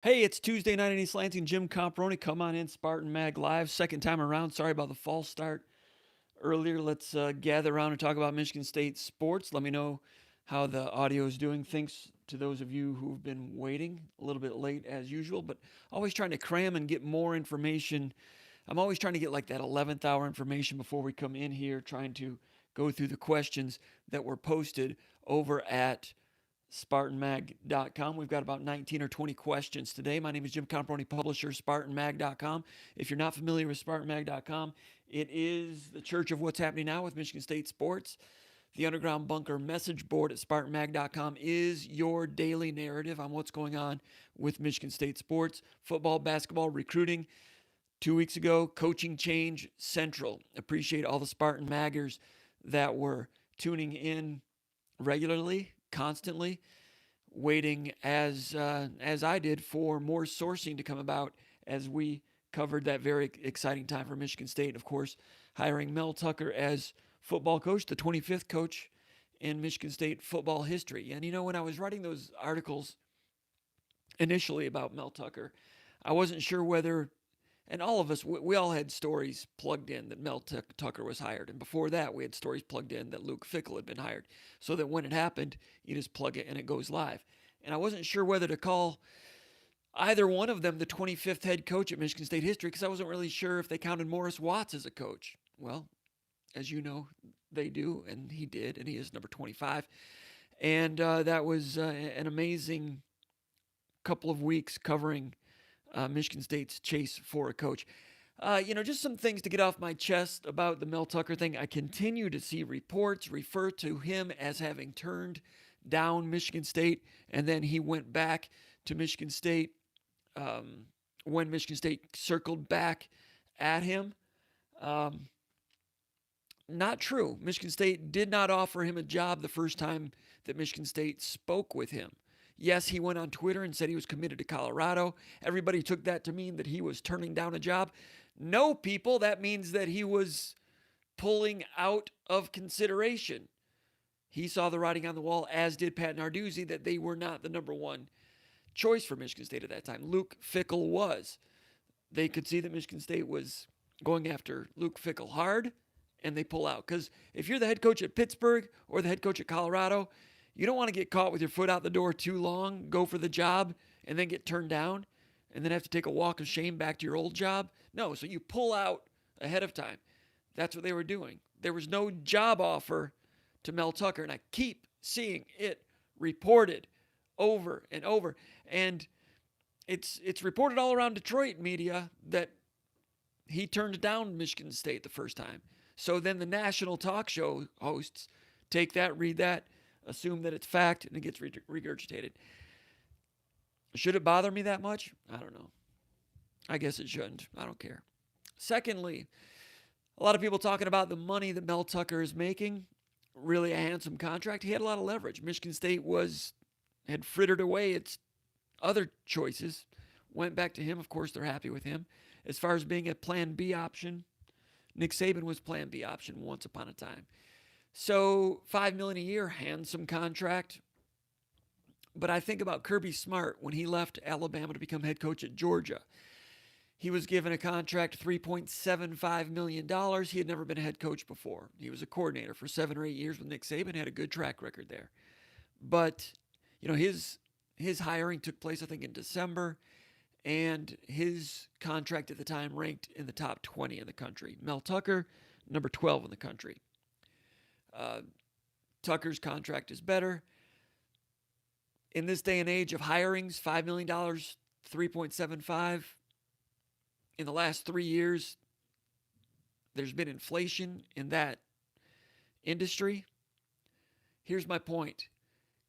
Hey, it's Tuesday night in East Lansing. Jim Comparoni, come on in, SpartanMag Live. Second time around. Sorry about the false start earlier. Let's gather around and talk about Michigan State sports. Let me know how the audio is doing. Thanks to those of you who've been waiting a little bit late as usual, but always trying to cram and get more information. I'm always trying to get like that 11th hour information before we come in here, trying to go through the questions that were posted over at SpartanMag.com. We've got about 19 or 20 questions today. My name is Jim Comparoni, publisher, SpartanMag.com. If you're not familiar with SpartanMag.com, it is the church of what's happening now with Michigan State sports. The Underground Bunker message board at SpartanMag.com is your daily narrative on what's going on with Michigan State sports, football, basketball, recruiting. 2 weeks ago, coaching change central. Appreciate all the Spartan Maggers that were tuning in regularly, constantly, waiting as I did for more sourcing to come about as we covered that very exciting time for Michigan State. Of course, hiring Mel Tucker as football coach, the 25th coach in Michigan State football history. And you know, when I was writing those articles initially about Mel Tucker, I wasn't sure whether, and all of us, we all had stories plugged in that Mel Tucker was hired. And before that, we had stories plugged in that Luke Fickell had been hired. So that when it happened, you just plug it and it goes live. And I wasn't sure whether to call either one of them the 25th head coach at Michigan State history because I wasn't really sure if they counted Morris Watts as a coach. Well, as you know, they do, and he did, and he is number 25. And that was an amazing couple of weeks covering Michigan State's chase for a coach. Just some things to get off my chest about the Mel Tucker thing. I continue to see reports refer to him as having turned down Michigan State, and then he went back to Michigan State when Michigan State circled back at him. Not true. Michigan State did not offer him a job the first time that Michigan State spoke with him. Yes, he went on Twitter and said he was committed to Colorado. Everybody took that to mean that he was turning down a job. No, people, that means that he was pulling out of consideration. He saw the writing on the wall, as did Pat Narduzzi, that they were not the number one choice for Michigan State at that time. Luke Fickell was. They could see that Michigan State was going after Luke Fickell hard, and they pull out. Because if you're the head coach at Pittsburgh or the head coach at Colorado, you don't want to get caught with your foot out the door too long, go for the job, and then get turned down, and then have to take a walk of shame back to your old job. No, so you pull out ahead of time. That's what they were doing. There was no job offer to Mel Tucker, and I keep seeing it reported over and over. And it's reported all around Detroit media that he turned down Michigan State the first time. So then the national talk show hosts take that, read that, assume that it's fact, and it gets regurgitated. Should it bother me that much? I don't know. I guess it shouldn't. I don't care. Secondly, a lot of people talking about the money that Mel Tucker is making. Really a handsome contract. He had a lot of leverage. Michigan State had frittered away its other choices. Went back to him. Of course, they're happy with him. As far as being a plan B option, Nick Saban was plan B option once upon a time. So $5 million a year, handsome contract. But I think about Kirby Smart when he left Alabama to become head coach at Georgia. He was given a contract, $3.75 million. He had never been a head coach before. He was a coordinator for 7 or 8 years with Nick Saban, had a good track record there. But, his hiring took place, I think, in December, and his contract at the time ranked in the top 20 in the country. Mel Tucker, number 12 in the country. Tucker's contract is better. In this day and age of hirings, $5 million, 3.75. In the last 3 years, there's been inflation in that industry. Here's my point.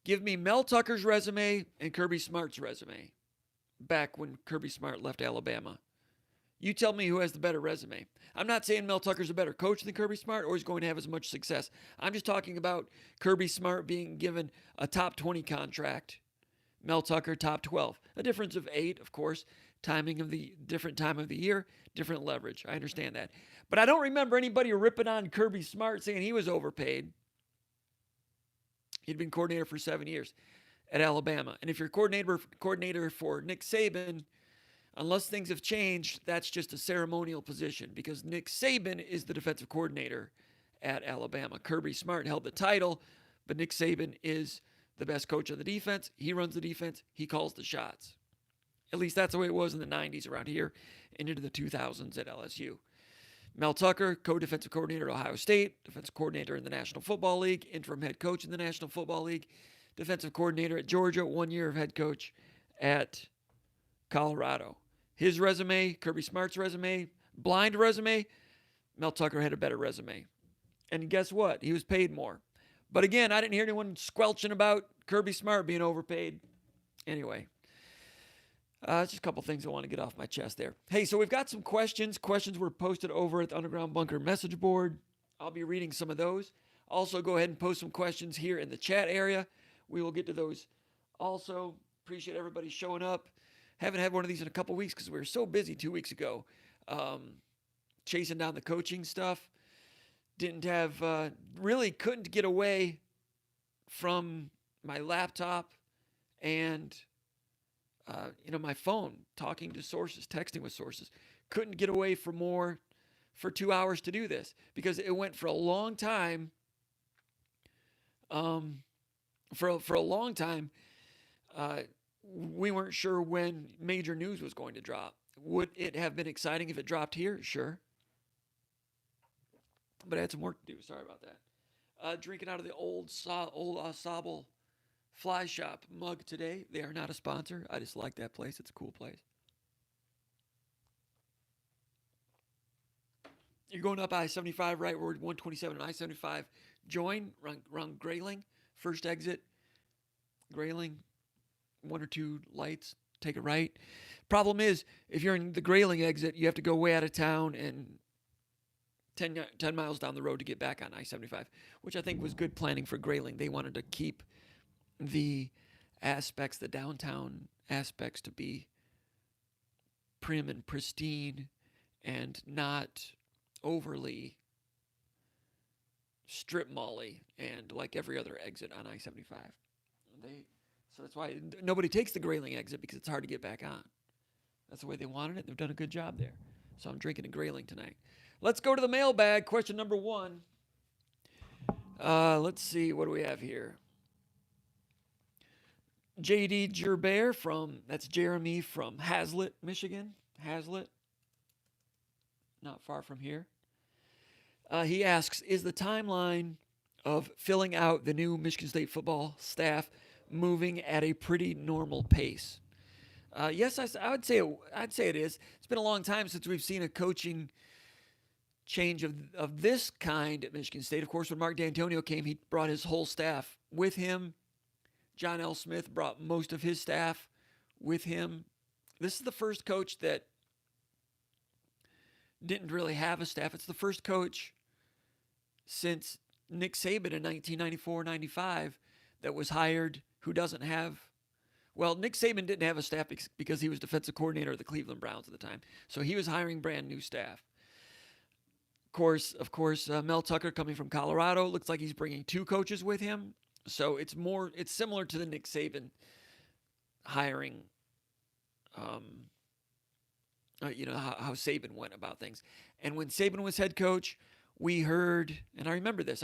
Give me Mel Tucker's resume and Kirby Smart's resume back when Kirby Smart left Alabama. You tell me who has the better resume. I'm not saying Mel Tucker's a better coach than Kirby Smart or he's going to have as much success. I'm just talking about Kirby Smart being given a top 20 contract. Mel Tucker, top 12. A difference of 8, of course. Different time of the year, different leverage. I understand that. But I don't remember anybody ripping on Kirby Smart saying he was overpaid. He'd been coordinator for 7 years. at Alabama. And if you're coordinator for Nick Saban, unless things have changed, that's just a ceremonial position because Nick Saban is the defensive coordinator at Alabama. Kirby Smart held the title, but Nick Saban is the best coach of the defense. He runs the defense. He calls the shots. At least that's the way it was in the 90s around here and into the 2000s at LSU. Mel Tucker, co-defensive coordinator at Ohio State, defensive coordinator in the National Football League, interim head coach in the National Football League, defensive coordinator at Georgia, 1 year of head coach at Colorado. His resume, Kirby Smart's resume, blind resume, Mel Tucker had a better resume. And guess what? He was paid more. But again, I didn't hear anyone squelching about Kirby Smart being overpaid. Anyway, just a couple things I want to get off my chest there. Hey, so we've got some questions. Questions were posted over at the Underground Bunker message board. I'll be reading some of those. Also, go ahead and post some questions here in the chat area. We will get to those also. Appreciate everybody showing up. Haven't had one of these in a couple weeks because we were so busy 2 weeks ago chasing down the coaching stuff. Didn't have, really couldn't get away from my laptop and, my phone, talking to sources, texting with sources. Couldn't get away for 2 hours to do this because it went for a long time. For a long time, we weren't sure when major news was going to drop. Would it have been exciting if it dropped here? Sure. But I had some work to do. Sorry about that. Drinking out of the old Sable Fly Shop mug today. They are not a sponsor. I just like that place. It's a cool place. You're going up I-75, right? We're 127 and I-75. Join, run Grayling. First exit, Grayling. 1 or 2 lights. Take a right. Problem is, if you're in the Grayling exit, you have to go way out of town and 10 miles down the road to get back on I-75, which I think was good planning for Grayling. They wanted to keep the downtown aspects to be prim and pristine and not overly strip mall-y and like every other exit on I-75. So that's why nobody takes the Grayling exit because it's hard to get back on. That's the way they wanted it. They've done a good job there. So I'm drinking a Grayling tonight. Let's go to the mailbag. Question number 1. Let's see. What do we have here? J.D. Gerbert that's Jeremy from Hazlet, Michigan. Hazlet. Not far from here. He asks, is the timeline of filling out the new Michigan State football staff moving at a pretty normal pace? Yes, I'd say it is. It's been a long time since we've seen a coaching change of this kind at Michigan State. Of course, when Mark Dantonio came, he brought his whole staff with him. John L. Smith brought most of his staff with him. This is the first coach that didn't really have a staff. It's the first coach since Nick Saban in 1994-95 that was hired who doesn't have. Well, Nick Saban didn't have a staff because he was defensive coordinator of the Cleveland Browns at the time. So he was hiring brand new staff. Of course, Mel Tucker coming from Colorado. Looks like he's bringing 2 coaches with him. So it's similar to the Nick Saban hiring, how Saban went about things. And when Saban was head coach, we heard, and I remember this.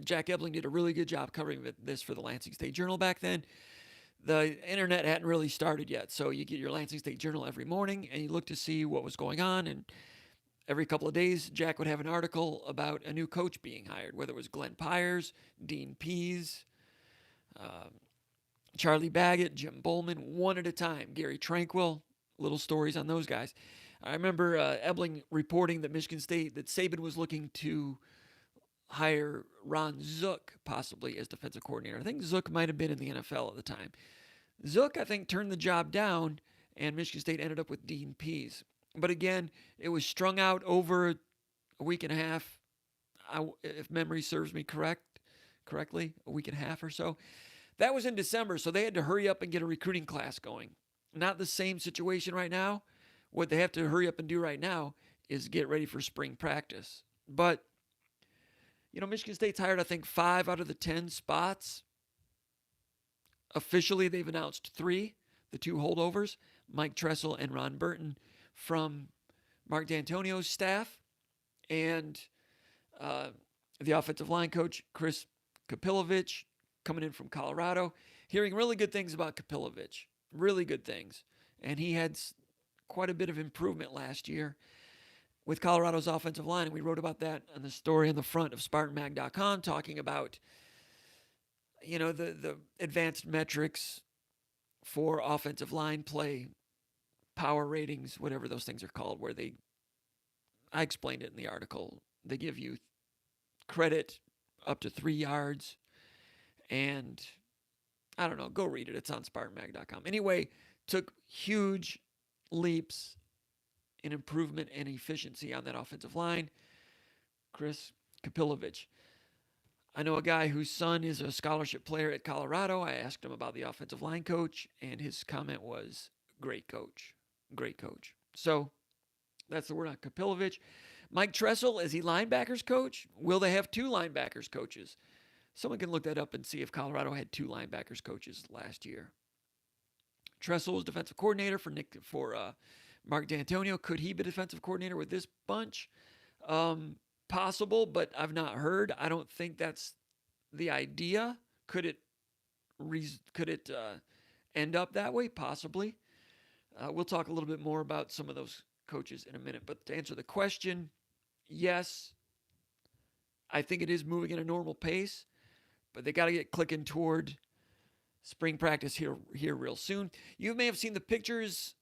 Jack Ebling did a really good job covering this for the Lansing State Journal back then. The internet hadn't really started yet, so you get your Lansing State Journal every morning, and you look to see what was going on, and every couple of days, Jack would have an article about a new coach being hired, whether it was Glenn Pyers, Dean Pease, Charlie Baggett, Jim Bowman, one at a time. Gary Tranquil, little stories on those guys. I remember Ebling reporting that Saban was looking to hire Ron Zook possibly as defensive coordinator. I think Zook might have been in the NFL at the time. Zook, I think, turned the job down, and Michigan State ended up with Dean Pease. But again, it was strung out over a week and a half, if memory serves me correctly, a week and a half or so. That was in December, so they had to hurry up and get a recruiting class going. Not the same situation right now. What they have to hurry up and do right now is get ready for spring practice. But, Michigan State's hired, I think, 5 out of the 10 spots Officially, they've announced 3, the 2 holdovers, Mike Tressel and Ron Burton, from Mark Dantonio's staff, and the offensive line coach, Chris Kapilovich, coming in from Colorado. Hearing really good things about Kapilovich, really good things. And he had quite a bit of improvement last year with Colorado's offensive line. And we wrote about that on the story on the front of SpartanMag.com, talking about, the advanced metrics for offensive line play, power ratings, whatever those things are called, where I explained it in the article. They give you credit up to 3 yards, and I don't know, go read it. It's on SpartanMag.com. Anyway, took huge leaps in improvement and efficiency on that offensive line. Chris Kapilovich. I know a guy whose son is a scholarship player at Colorado. I asked him about the offensive line coach, and his comment was, great coach. Great coach. So that's the word on Kapilovich. Mike Tressel, is he linebackers coach? Will they have 2 linebackers coaches? Someone can look that up and see if Colorado had 2 linebackers coaches last year. Tressel was defensive coordinator for Mark Dantonio. Could he be defensive coordinator with this bunch? Possible, but I've not heard. I don't think that's the idea. Could it end up that way? Possibly. We'll talk a little bit more about some of those coaches in a minute. But to answer the question, yes, I think it is moving at a normal pace, but they got to get clicking toward spring practice here real soon. You may have seen the pictures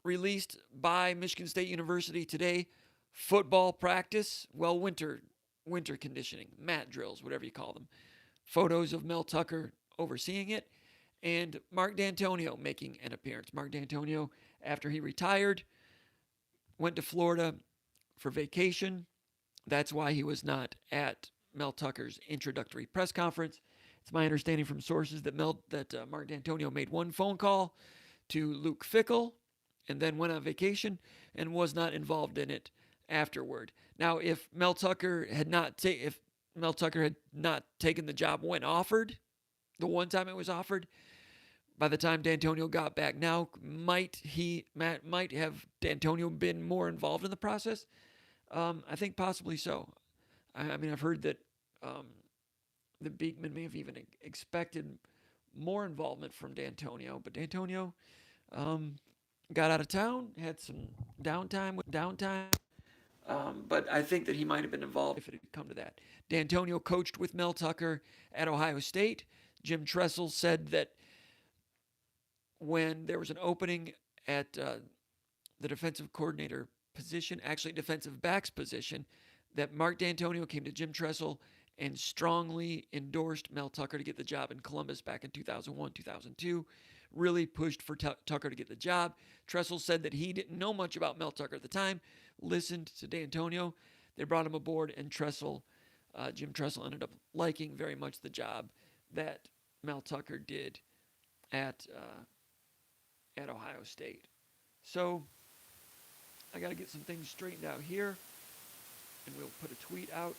released by Michigan State University today. Football practice, well, winter conditioning, mat drills, whatever you call them. Photos of Mel Tucker overseeing it, and Mark Dantonio making an appearance. Mark Dantonio, after he retired, went to Florida for vacation. That's why he was not at Mel Tucker's introductory press conference. It's my understanding from sources that Mark Dantonio made one phone call to Luke Fickell and then went on vacation and was not involved in it afterward. Now, if Mel Tucker had not taken the job when offered, the one time it was offered, by the time Dantonio got back, now might have Dantonio been more involved in the process? I think possibly so. I mean, I've heard that the Beekman may have even expected more involvement from Dantonio, but Dantonio got out of town, had some downtime. But I think that he might have been involved if it had come to that. Dantonio coached with Mel Tucker at Ohio State. Jim Tressel said that when there was an opening at the defensive coordinator position, actually defensive backs position, that Mark Dantonio came to Jim Tressel and strongly endorsed Mel Tucker to get the job in Columbus back in 2001, 2002. Really pushed for Tucker to get the job. Tressel said that he didn't know much about Mel Tucker at the time, listened to Dantonio. They brought him aboard, and Jim Tressel ended up liking very much the job that Mel Tucker did at Ohio State. So I got to get some things straightened out here, and we'll put a tweet out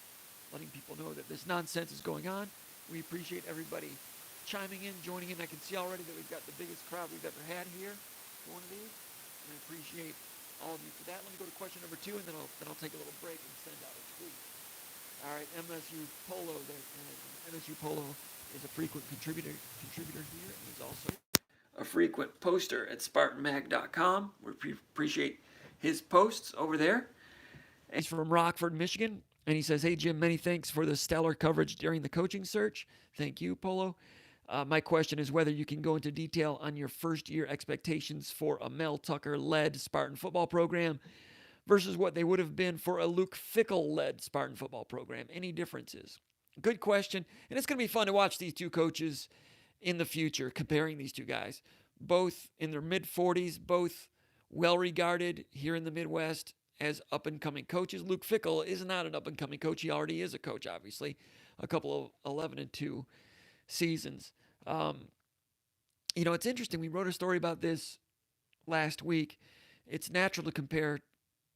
letting people know that this nonsense is going on. We appreciate everybody chiming in, joining in. I can see already that we've got the biggest crowd we've ever had here for one of these, and I appreciate all of you for that. Let me go to question number 2, and then I'll take a little break and send out a tweet. All right, MSU Polo. MSU Polo is a frequent contributor here, and he's also a frequent poster at SpartanMag.com. We appreciate his posts over there. And he's from Rockford, Michigan, and he says, "Hey Jim, many thanks for the stellar coverage during the coaching search." Thank you, Polo. My question is whether you can go into detail on your first-year expectations for a Mel Tucker-led Spartan football program versus what they would have been for a Luke Fickell-led Spartan football program. Any differences? Good question, and it's going to be fun to watch these two coaches in the future, comparing these two guys. Both in their mid-40s, both well-regarded here in the Midwest as up-and-coming coaches. Luke Fickell is not an up-and-coming coach. He already is a coach, obviously. A couple of 11-2 seasons. It's interesting. We wrote a story about this last week. It's natural to compare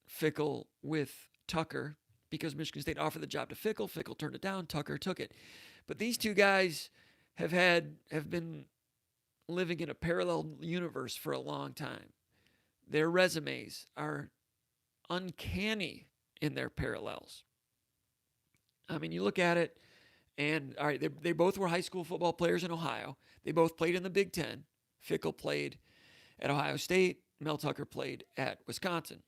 Fickell with Tucker because Michigan State offered the job to Fickell. Fickell turned it down. Tucker took it. But these two guys have been living in a parallel universe for a long time. Their resumes are uncanny in their parallels. I mean, you look at it, and all right, they both were high school football players in Ohio. They both played in the Big Ten. Fickle played at Ohio State. Mel Tucker played at Wisconsin.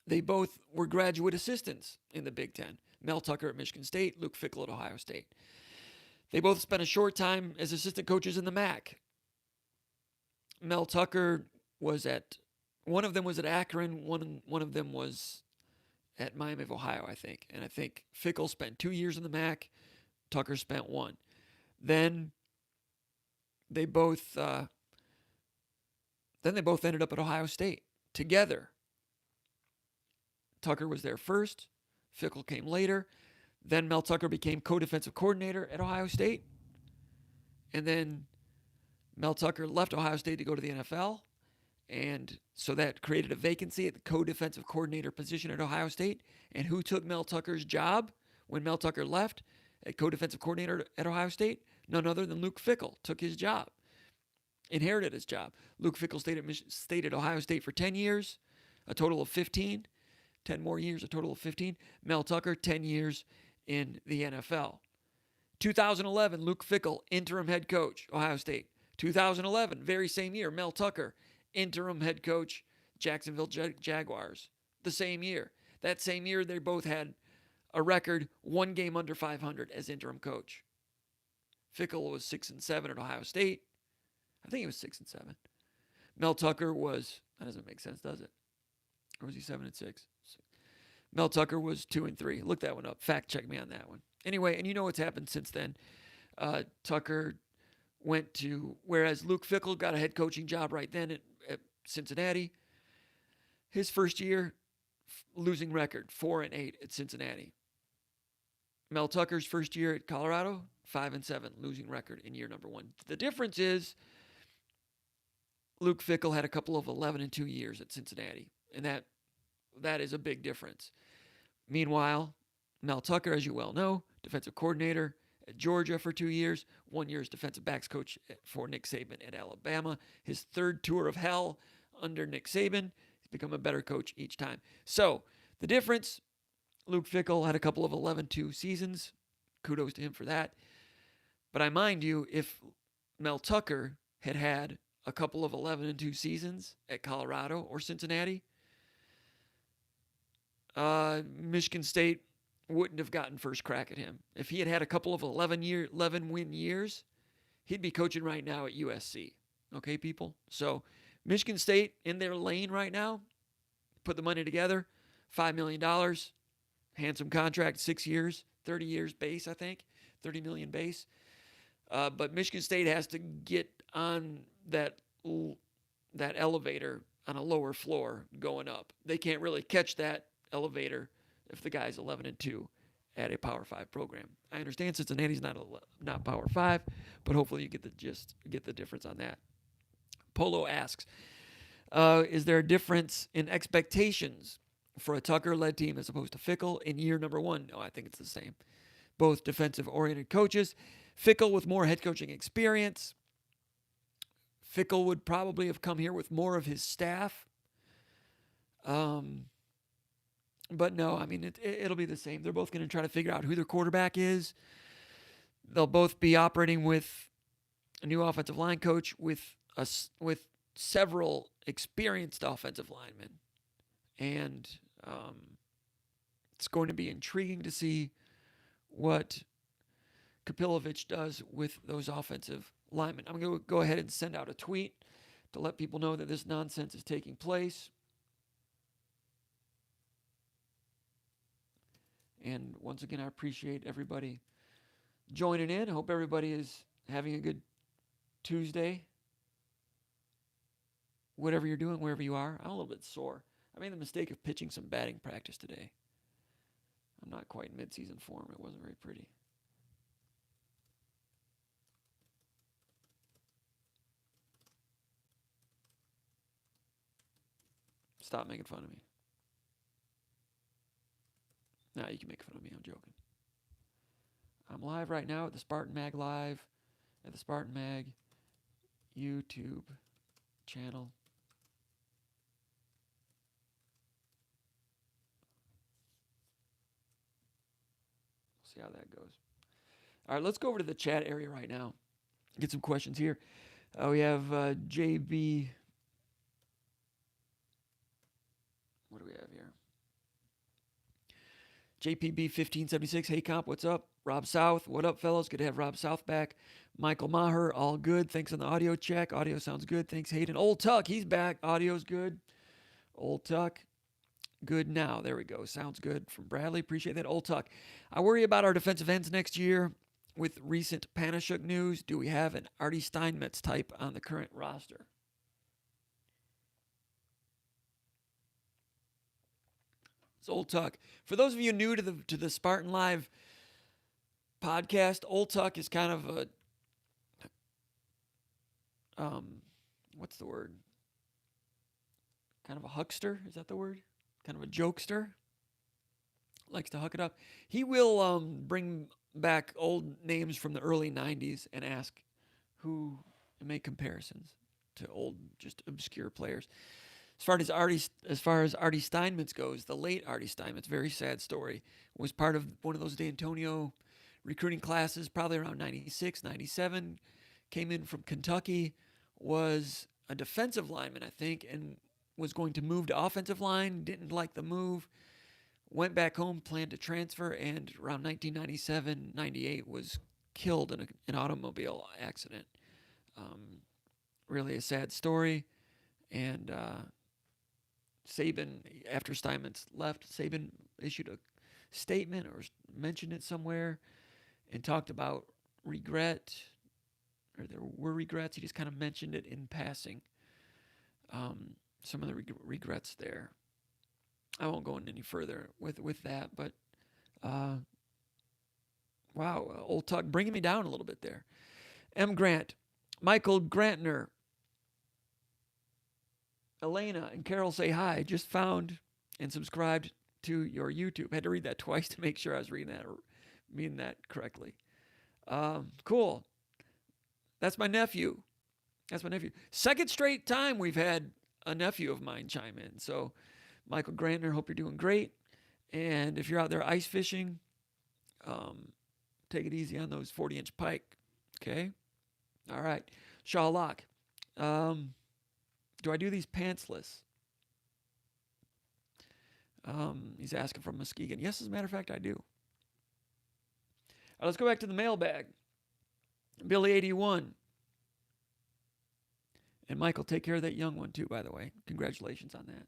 They both were graduate assistants in the Big Ten. Mel Tucker at Michigan State, Luke Fickell at Ohio State. They both spent a short time as assistant coaches in the MAC. Mel Tucker was at, one of them was at Akron, one of them was at Miami of Ohio, I think. And I think Fickell spent 2 years in the MAC, Tucker spent 1. Then they both ended up at Ohio State together. Tucker was there first, Fickell came later. Then Mel Tucker became co-defensive coordinator at Ohio State. And then Mel Tucker left Ohio State to go to the NFL. And so that created a vacancy at the co-defensive coordinator position at Ohio State. And who took Mel Tucker's job when Mel Tucker left at co-defensive coordinator at Ohio State? None other than Luke Fickell took his job, inherited his job. Luke Fickell stayed at Ohio State for 10 years, a total of 15. 10 more years, a total of 15. Mel Tucker, 10 years in the NFL. 2011, Luke Fickell, interim head coach, Ohio State. 2011, very same year, Mel Tucker, interim head coach, Jacksonville Jaguars. The same year. That same year, they both had a record 1 game under 500 as interim coach. Fickell was 6-7 at Ohio State. I think he was 6-7. Mel Tucker was, that doesn't make sense, does it? Or was he 7-6? Mel Tucker was 2-3. Look that one up. Fact check me on that one. Anyway, and you know what's happened since then. Tucker went to, whereas Luke Fickell got a head coaching job right then at Cincinnati. His first year, losing record, 4-8 at Cincinnati. Mel Tucker's first year at Colorado, 5-7, losing record in year number 1. The difference is Luke Fickell had a couple of 11-2 years at Cincinnati, and that is a big difference. Meanwhile, Mel Tucker, as you well know, defensive coordinator at Georgia for 2 years, 1 year as defensive backs coach for Nick Saban at Alabama. His third tour of hell under Nick Saban. He's become a better coach each time. So the difference, Luke Fickell had a couple of 11-2 seasons. Kudos to him for that. But I mind you, if Mel Tucker had a couple of 11-2 seasons at Colorado or Cincinnati, Michigan State wouldn't have gotten first crack at him. If he had a couple of 11-win years, he'd be coaching right now at USC. Okay, people? So Michigan State in their lane right now, put the money together, $5 million, handsome contract, 6 years, 30 years base, I think, 30 million base. But Michigan State has to get on that elevator on a lower floor going up. They can't really catch that elevator if the guy's 11-2 at a Power 5 program. I understand Cincinnati's not Power 5, but hopefully you get the gist, get the difference on that. Polo asks, is there a difference in expectations for a Tucker-led team as opposed to Fickell in year number 1? No, I think it's the same. Both defensive-oriented coaches. Fickell with more head coaching experience. Fickell would probably have come here with more of his staff. But no, I mean, it'll be the same. They're both going to try to figure out who their quarterback is. They'll both be operating with a new offensive line coach with several experienced offensive linemen. And it's going to be intriguing to see what Kapilovic does with those offensive linemen. I'm going to go ahead and send out a tweet to let people know that this nonsense is taking place. And once again, I appreciate everybody joining in. I hope everybody is having a good Tuesday. Whatever you're doing, wherever you are. I'm a little bit sore. I made the mistake of pitching some batting practice today. I'm not quite in mid-season form. It wasn't very pretty. Stop making fun of me. No, you can make fun of me. I'm joking. I'm live right now at the SpartanMag Live, at the SpartanMag YouTube channel. See how that goes. All right, let's go over to the chat area right now. Get some questions here. We have JB. What do we have here? JPB 1576. Hey, comp, what's up? Rob South, what up, fellas? Good to have Rob South back. Michael Maher, all good. Thanks on the audio check. Audio sounds good. Thanks, Hayden. Old Tuck, he's back. Audio's good. Old Tuck, good now. There we go. Sounds good from Bradley. Appreciate that. Old Tuck. I worry about our defensive ends next year with recent Panashuk news. Do we have an Artie Steinmetz type on the current roster? It's Old Tuck. For those of you new to the Spartan Live podcast, Old Tuck is kind of a what's the word? Kind of a huckster, is that the word? Kind of a jokester. Likes to huck it up. He will bring back old names from the early 90s and ask who, and make comparisons to old, just obscure players. As far as Artie Steinmetz goes, the late Artie Steinmetz, very sad story, was part of one of those Dantonio recruiting classes, probably around 96, 97, came in from Kentucky, was a defensive lineman, I think, and was going to move to offensive line, didn't like the move, went back home, planned to transfer, and around 1997, 98 was killed in an automobile accident. Really a sad story. And Saban, after Steinmetz left, Saban issued a statement or mentioned it somewhere and talked about regret, or there were regrets. He just kind of mentioned it in passing. Some of the regrets there. I won't go in any further with that, but wow, Old Tuck bringing me down a little bit there. M. Grant, Michael Grantner, Elena and Carol say hi. Just found and subscribed to your YouTube. Had to read that twice to make sure I was reading that correctly. Cool. That's my nephew. Second straight time we've had a nephew of mine chime in. So, Michael Grantner, hope you're doing great. And if you're out there ice fishing, take it easy on those 40-inch pike. Okay? All right. Shaw Locke. Do I do these pantsless? He's asking from Muskegon. Yes, as a matter of fact, I do. All right, let's go back to the mailbag. Billy 81. And Michael, take care of that young one too, by the way. Congratulations on that.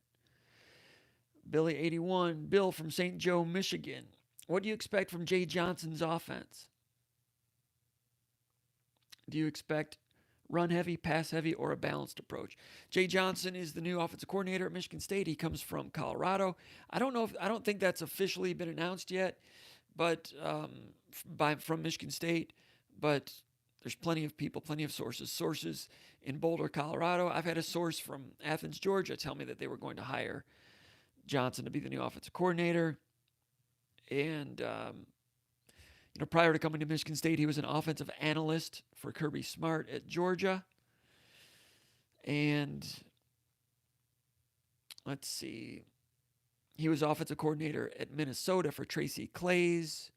Billy 81. Bill from St. Joe, Michigan. What do you expect from Jay Johnson's offense? Do you expect run heavy, pass heavy, or a balanced approach? Jay Johnson is the new offensive coordinator at Michigan State. He comes from Colorado. I don't think that's officially been announced yet, but from Michigan State. But there's plenty of people, plenty of sources. Sources in Boulder, Colorado. I've had a source from Athens, Georgia, tell me that they were going to hire Johnson to be the new offensive coordinator. And prior to coming to Michigan State, he was an offensive analyst for Kirby Smart at Georgia. And let's see, he was offensive coordinator at Minnesota for Tracy Claeys.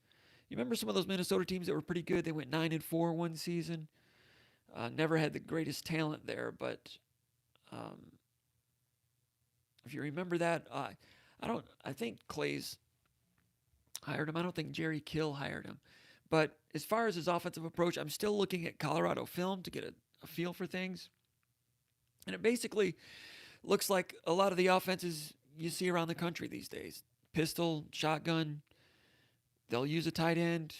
You remember some of those Minnesota teams that were pretty good? They went 9-4 one season. Never had the greatest talent there, but if you remember that, I think Claeys hired him. I don't think Jerry Kill hired him. But as far as his offensive approach, I'm still looking at Colorado film to get a feel for things. And it basically looks like a lot of the offenses you see around the country these days. Pistol, shotgun. They'll use a tight end.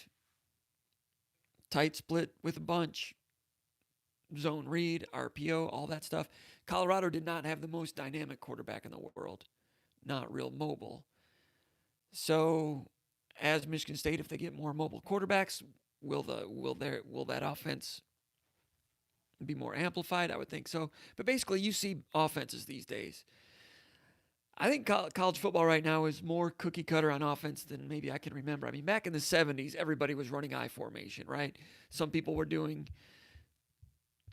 Tight split with a bunch. Zone read, RPO, all that stuff. Colorado did not have the most dynamic quarterback in the world. Not real mobile. So, as Michigan State, if they get more mobile quarterbacks, will that offense be more amplified? I would think so. But basically, you see offenses these days. I think college football right now is more cookie cutter on offense than maybe I can remember. I mean, back in the 70s, everybody was running I formation, right? Some people were doing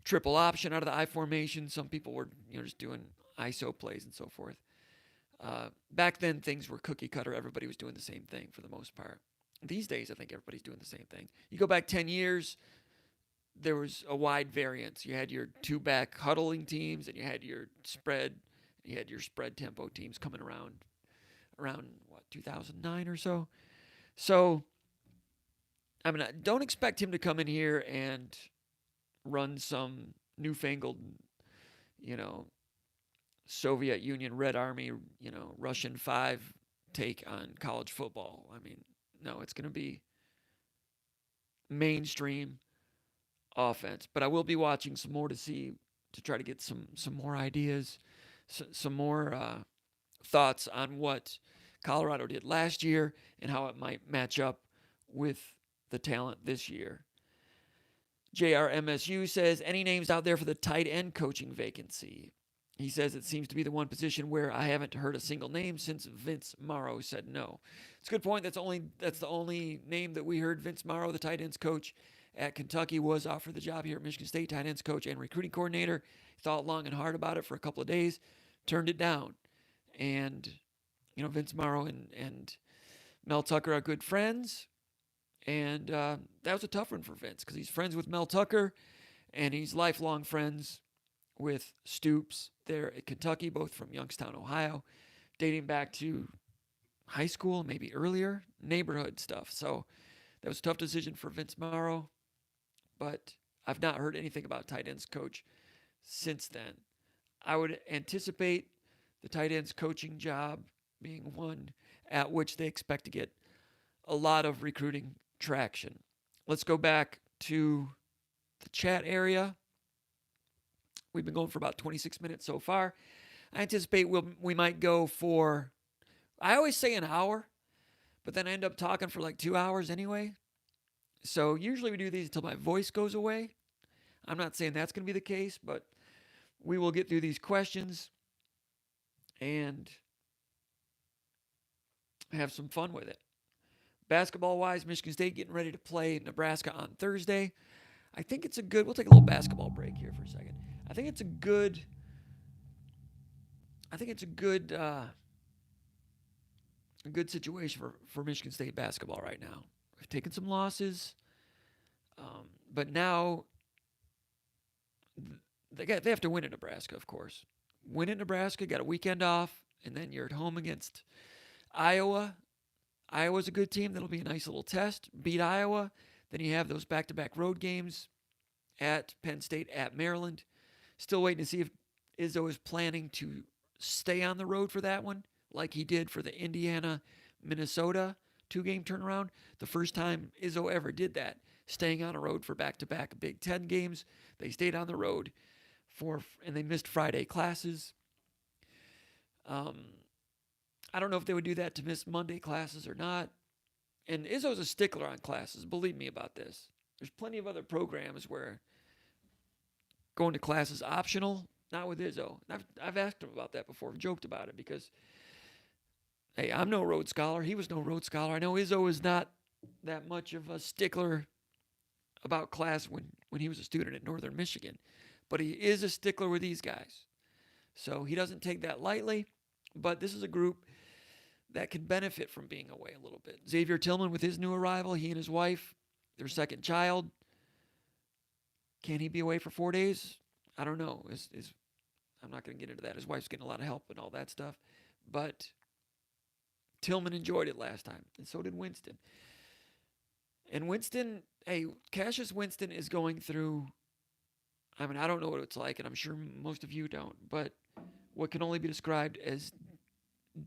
triple option out of the I formation. Some people were just doing ISO plays and so forth. Back then, things were cookie cutter. Everybody was doing the same thing for the most part. These days, I think everybody's doing the same thing. You go back 10 years, there was a wide variance. You had your two-back huddling teams, and you had your spread tempo teams coming around 2009 or so. So, I mean, don't expect him to come in here and run some newfangled, Soviet Union Red Army, Russian 5 take on college football. I mean, no, it's going to be mainstream offense. But I will be watching some more to try to get some more ideas, some more thoughts on what Colorado did last year and how it might match up with the talent this year. JRMSU says, any names out there for the tight end coaching vacancy? He says it seems to be the one position where I haven't heard a single name since Vince Morrow said no. It's a good point. That's the only name that we heard. Vince Morrow, the tight ends coach at Kentucky, was offered the job here at Michigan State, tight ends coach and recruiting coordinator. He thought long and hard about it for a couple of days, turned it down. And, Vince Morrow and Mel Tucker are good friends. And that was a tough one for Vince because he's friends with Mel Tucker and he's lifelong friends with Stoops there at Kentucky, both from Youngstown, Ohio, dating back to high school, maybe earlier, neighborhood stuff. So that was a tough decision for Vince Morrow, but I've not heard anything about tight ends coach since then. I would anticipate the tight ends coaching job being one at which they expect to get a lot of recruiting traction. Let's go back to the chat area. We've been going for about 26 minutes so far. I anticipate we might go for, I always say an hour, but then I end up talking for like 2 hours anyway. So usually we do these until my voice goes away. I'm not saying that's going to be the case, but we will get through these questions and have some fun with it. Basketball-wise, Michigan State getting ready to play Nebraska on Thursday. I think it's we'll take a little basketball break here for a second. I think it's a good situation for Michigan State basketball right now. We've taken some losses, but now they have to win in Nebraska, of course. Win in Nebraska, got a weekend off, and then you're at home against Iowa. Iowa's a good team. That'll be a nice little test. Beat Iowa. Then you have those back-to-back road games at Penn State, at Maryland. Still waiting to see if Izzo is planning to stay on the road for that one, like he did for the Indiana-Minnesota 2-game turnaround. The first time Izzo ever did that, staying on the road for back-to-back Big Ten games. They stayed on the road and they missed Friday classes. I don't know if they would do that to miss Monday classes or not. And Izzo's a stickler on classes. Believe me about this. There's plenty of other programs where going to class is optional. Not with Izzo. I've asked him about that before. I've joked about it because, hey, I'm no Rhodes Scholar. He was no Rhodes Scholar. I know Izzo is not that much of a stickler about class when he was a student at Northern Michigan. But he is a stickler with these guys. So he doesn't take that lightly. But this is a group that can benefit from being away a little bit. Xavier Tillman with his new arrival, he and his wife, their second child. Can he be away for 4 days? I don't know. I'm not going to get into that. His wife's getting a lot of help and all that stuff. But Tillman enjoyed it last time, and so did Winston. And Winston, hey, Cassius Winston is going through, I mean, I don't know what it's like, and I'm sure most of you don't, but what can only be described as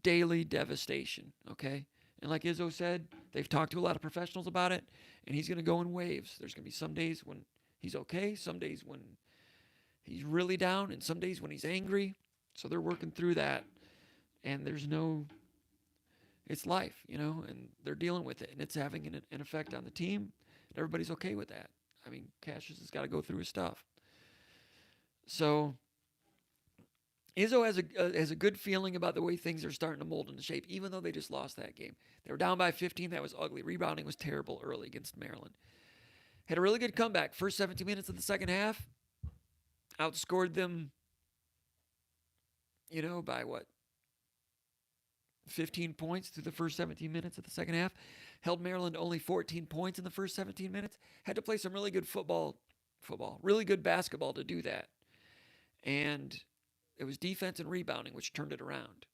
daily devastation, okay? And like Izzo said, they've talked to a lot of professionals about it, and he's going to go in waves. There's going to be some days when he's okay, some days when he's really down, and some days when he's angry. So they're working through that, and it's life, and they're dealing with it, and it's having an effect on the team, and everybody's okay with that. I mean, Cassius has got to go through his stuff. So Izzo has a good feeling about the way things are starting to mold into shape, even though they just lost that game. They were down by 15. That was ugly. Rebounding was terrible early against Maryland. Had a really good comeback. First 17 minutes of the second half, outscored them, by what? 15 points through the first 17 minutes of the second half. Held Maryland only 14 points in the first 17 minutes. Had to play some really good really good basketball to do that. And it was defense and rebounding which turned it around.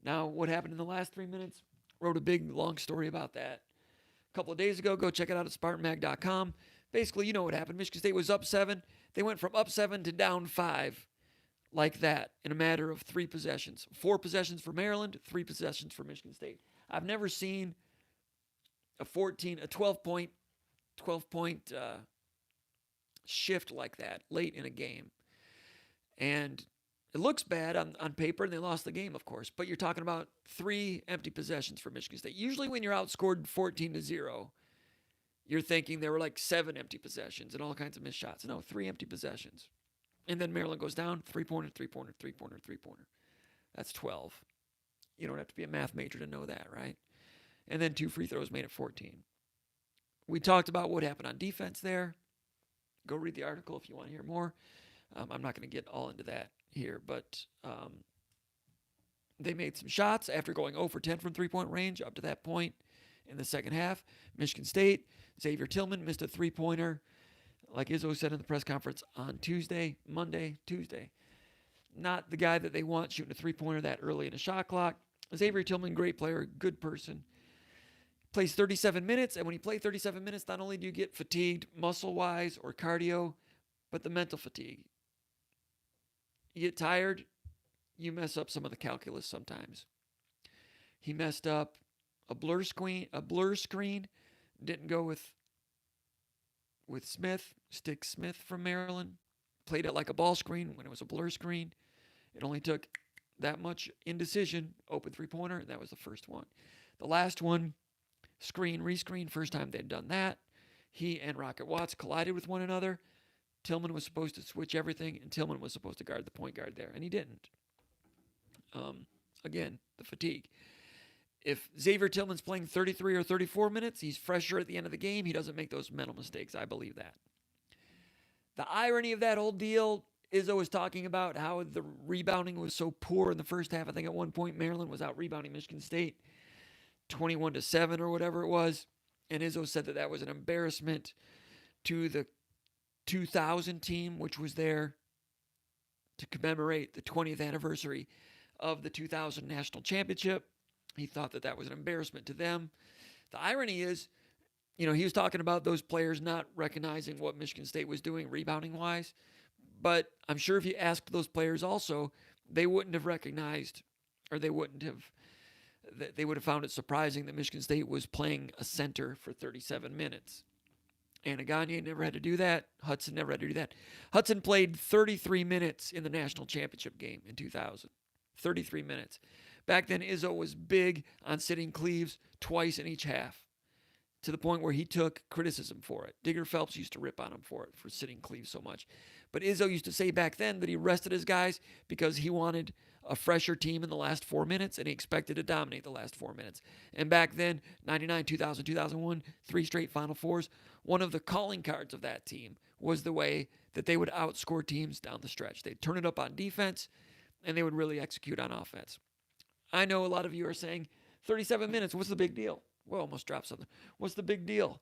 Now, what happened in the last 3 minutes? Wrote a big, long story about that a couple of days ago. Go check it out at SpartanMag.com. Basically, you know what happened. Michigan State was up 7. They went from up 7 to down 5 like that in a matter of 3 possessions. 4 possessions for Maryland, 3 possessions for Michigan State. I've never seen a 12-point shift like that late in a game. And it looks bad on paper, and they lost the game, of course. But you're talking about 3 empty possessions for Michigan State. Usually when you're outscored 14-0, you're thinking there were like 7 empty possessions and all kinds of missed shots. No, 3 empty possessions. And then Maryland goes down, 3-pointer, 3-pointer, 3-pointer, 3-pointer. That's 12. You don't have to be a math major to know that, right? And then 2 free throws made it 14. We talked about what happened on defense there. Go read the article if you want to hear more. I'm not going to get all into that here, but they made some shots after going 0 for 10 from three-point range up to that point in the second half. Michigan State, Xavier Tillman missed a three-pointer, like Izzo said in the press conference on Tuesday. Not the guy that they want shooting a three-pointer that early in a shot clock. Xavier Tillman, great player, good person. Plays 37 minutes, and when you play 37 minutes, not only do you get fatigued muscle-wise or cardio, but the mental fatigue. You get tired, you mess up some of the calculus sometimes. He messed up a blur screen, didn't go with Smith, Stick Smith from Maryland. Played it like a ball screen when it was a blur screen. It only took that much indecision, open three-pointer, and that was the first one. The last one, screen, rescreen, first time they'd done that. He and Rocket Watts collided with one another. Tillman was supposed to switch everything, and Tillman was supposed to guard the point guard there, and he didn't. Again, the fatigue. If Xavier Tillman's playing 33 or 34 minutes, he's fresher at the end of the game. He doesn't make those mental mistakes. I believe that. The irony of that whole deal, Izzo was talking about how the rebounding was so poor in the first half. I think at one point Maryland was out rebounding Michigan State 21-7 or whatever it was. And Izzo said that was an embarrassment to the 2000 team, which was there to commemorate the 20th anniversary of the 2000 national championship. He thought that was an embarrassment to them. The irony is, he was talking about those players not recognizing what Michigan State was doing rebounding-wise. But I'm sure if you asked those players also, they wouldn't have recognized, or they would have found it surprising that Michigan State was playing a center for 37 minutes. Anna Gagne never had to do that. Hudson never had to do that. Hudson played 33 minutes in the national championship game in 2000. 33 minutes. Back then, Izzo was big on sitting Cleaves twice in each half, to the point where he took criticism for it. Digger Phelps used to rip on him for sitting Cleaves so much. But Izzo used to say back then that he rested his guys because he wanted a fresher team in the last 4 minutes, and he expected to dominate the last 4 minutes. And back then, 99, 2000, 2001, 3 straight Final Fours, one of the calling cards of that team was the way that they would outscore teams down the stretch. They'd turn it up on defense, and they would really execute on offense. I know a lot of you are saying, 37 minutes, what's the big deal? Well, almost dropped something. What's the big deal?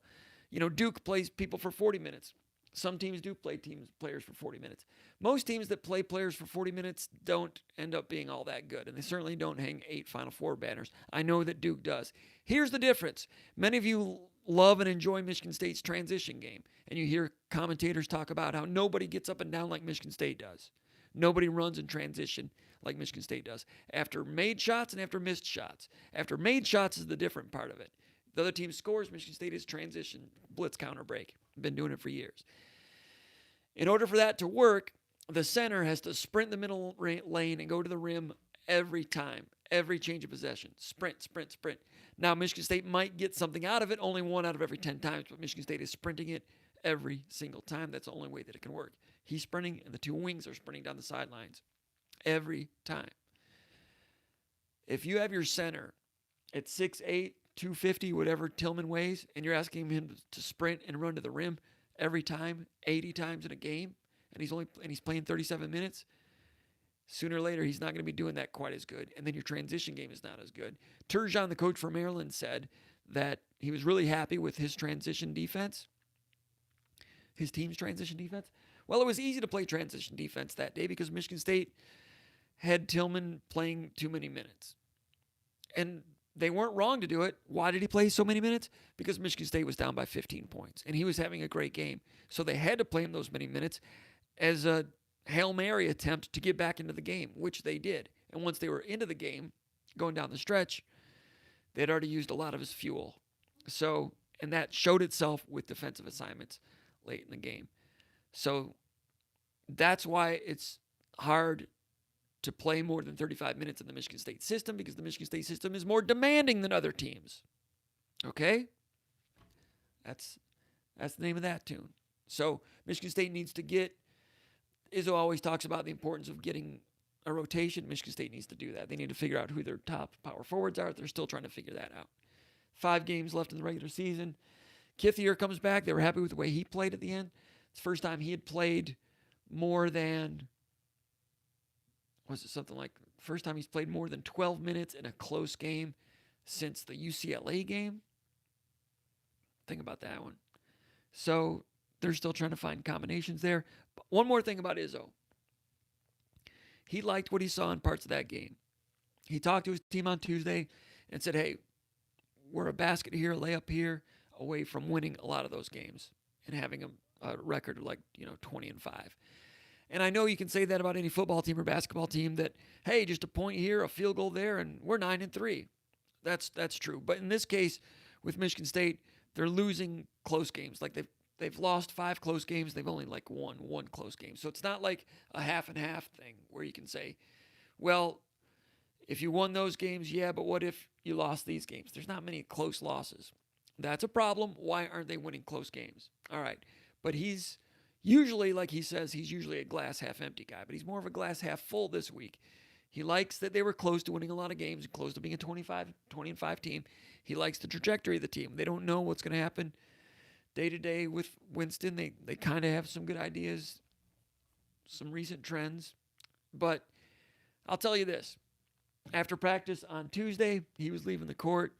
Duke plays people for 40 minutes. Some teams do play players for 40 minutes. Most teams that play players for 40 minutes don't end up being all that good, and they certainly don't hang 8 Final Four banners. I know that Duke does. Here's the difference. Many of you love and enjoy Michigan State's transition game, and you hear commentators talk about how nobody gets up and down like Michigan State does. Nobody runs in transition like Michigan State does. After made shots and after missed shots. After made shots is the different part of it. The other team scores, Michigan State is transition, blitz, counter, break. Been doing it for years. In order for that to work, the center has to sprint the middle lane and go to the rim every time, every change of possession. Sprint, sprint, sprint. Now, Michigan State might get something out of it, only 1 out of every 10 times, but Michigan State is sprinting it every single time. That's the only way that it can work. He's sprinting, and the 2 wings are sprinting down the sidelines every time. If you have your center at 6'8", 250, whatever Tillman weighs, and you're asking him to sprint and run to the rim every time, 80 times in a game, and he's playing 37 minutes, sooner or later he's not going to be doing that quite as good, and then your transition game is not as good. Turgeon, the coach for Maryland, said that he was really happy with his transition defense, his team's transition defense. Well, it was easy to play transition defense that day because Michigan State had Tillman playing too many minutes. And they weren't wrong to do it. Why did he play so many minutes? Because Michigan State was down by 15 points, and he was having a great game. So they had to play him those many minutes as a Hail Mary attempt to get back into the game, which they did. And once they were into the game, going down the stretch, they'd already used a lot of his fuel. So, and that showed itself with defensive assignments late in the game. So that's why it's hard to play more than 35 minutes in the Michigan State system, because the Michigan State system is more demanding than other teams. Okay? That's the name of that tune. So Michigan State needs to get, Izzo always talks about the importance of getting a rotation. Michigan State needs to do that. They need to figure out who their top power forwards are. They're still trying to figure that out. 5 games left in the regular season. Kithier comes back. They were happy with the way he played at the end. It's the first time he had played more than, was it something like, first time he's played more than 12 minutes in a close game since the UCLA game. Think about that one. So they're still trying to find combinations there. But one more thing about Izzo. He liked what he saw in parts of that game. He talked to his team on Tuesday and said, hey, we're a basket here, a layup here, away from winning a lot of those games and having a record of 20-5. And I know you can say that about any football team or basketball team that, hey, just a point here, a field goal there, and we're 9-3. That's true. But in this case, with Michigan State, they're losing close games. Like they've lost 5 close games. They've only won 1 close game. So it's not like a half and half thing where you can say, well, if you won those games, yeah, but what if you lost these games? There's not many close losses. That's a problem. Why aren't they winning close games? All right. But he's usually, like he says, he's usually a glass half empty guy, but he's more of a glass half full this week. He likes that they were close to winning a lot of games, close to being a 20-5 team. He likes the trajectory of the team. They don't know what's going to happen day to day with Winston. They kind of have some good ideas, some recent trends. But I'll tell you this. After practice on Tuesday, he was leaving the court,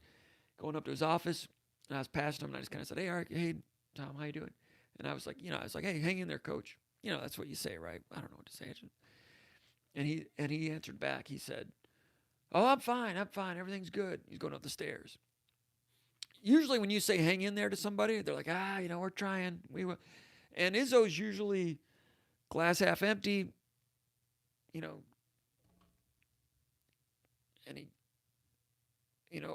going up to his office, and I was passing him, and I just kind of said, hey, Tom, how you doing? And I was like, hey, hang in there, coach. That's what you say, right? I don't know what to say. And he answered back. He said, oh, I'm fine. Everything's good. He's going up the stairs. Usually when you say hang in there to somebody, they're like, we're trying. We will. And Izzo's usually glass half empty, and he,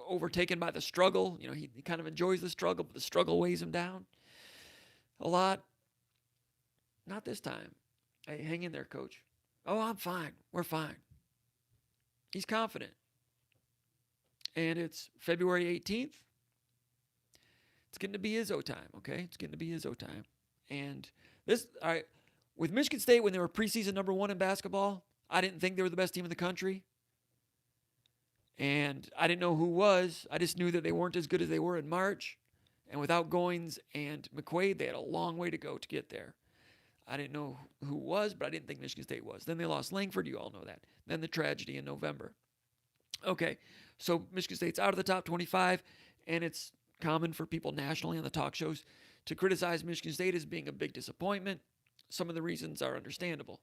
overtaken by the struggle. He kind of enjoys the struggle, but the struggle weighs him down a lot. Not this time. Hey, hang in there, coach. Oh, I'm fine. We're fine. He's confident. And it's February 18th. It's getting to be Izzo time, okay? It's getting to be Izzo time. And all right, with Michigan State, when they were preseason number 1 in basketball, I didn't think they were the best team in the country. And I didn't know who was. I just knew that they weren't as good as they were in March. And without Goins and McQuaid, they had a long way to go to get there. I didn't know who was, but I didn't think Michigan State was. Then they lost Langford. You all know that. Then the tragedy in November. Okay, so Michigan State's out of the top 25, and it's common for people nationally on the talk shows to criticize Michigan State as being a big disappointment. Some of the reasons are understandable.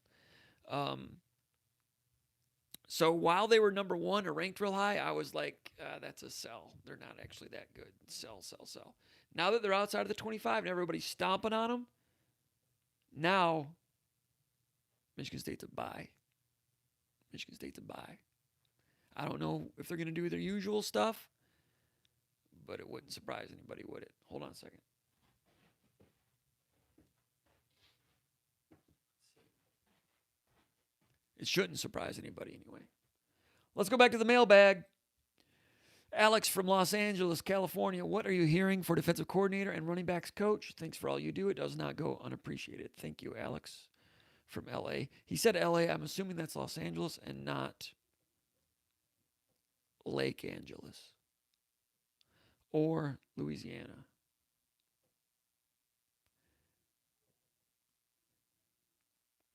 So while they were number 1 or ranked real high, I was like, that's a sell. They're not actually that good. Sell. Now that they're outside of the 25 and everybody's stomping on them, now Michigan State's a buy. I don't know if they're going to do their usual stuff, but it wouldn't surprise anybody, would it? Hold on a second. It shouldn't surprise anybody anyway. Let's go back to the mailbag. Alex from Los Angeles, California. What are you hearing for defensive coordinator and running backs coach? Thanks for all you do. It does not go unappreciated. Thank you, Alex from LA. He said LA. I'm assuming that's Los Angeles and not Lake Angeles or Louisiana.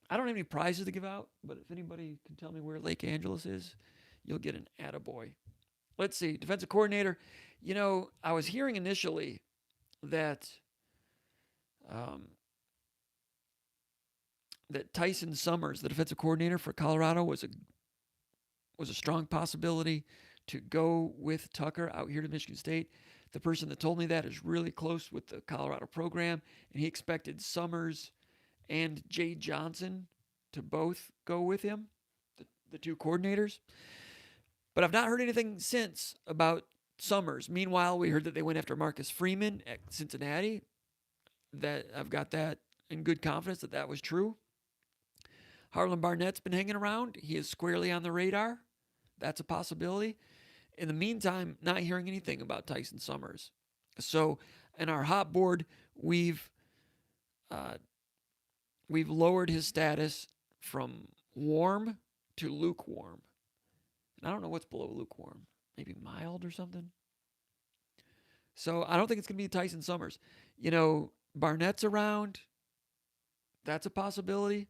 I don't have any prizes to give out, but if anybody can tell me where Lake Angeles is, you'll get an attaboy. Let's see. Defensive coordinator. I was hearing initially that um, that Tyson Summers, the defensive coordinator for Colorado, was a strong possibility to go with Tucker out here to Michigan State. The person that told me that is really close with the Colorado program, and he expected Summers and Jay Johnson to both go with him, the two coordinators. But I've not heard anything since about Summers. Meanwhile, we heard that they went after Marcus Freeman at Cincinnati. That I've got that in good confidence that was true. Harlan Barnett's been hanging around. He is squarely on the radar. That's a possibility. In the meantime, not hearing anything about Tyson Summers. So in our hot board, we've lowered his status from warm to lukewarm. And I don't know what's below lukewarm. Maybe mild or something. So I don't think it's going to be Tyson Summers. Barnett's around. That's a possibility.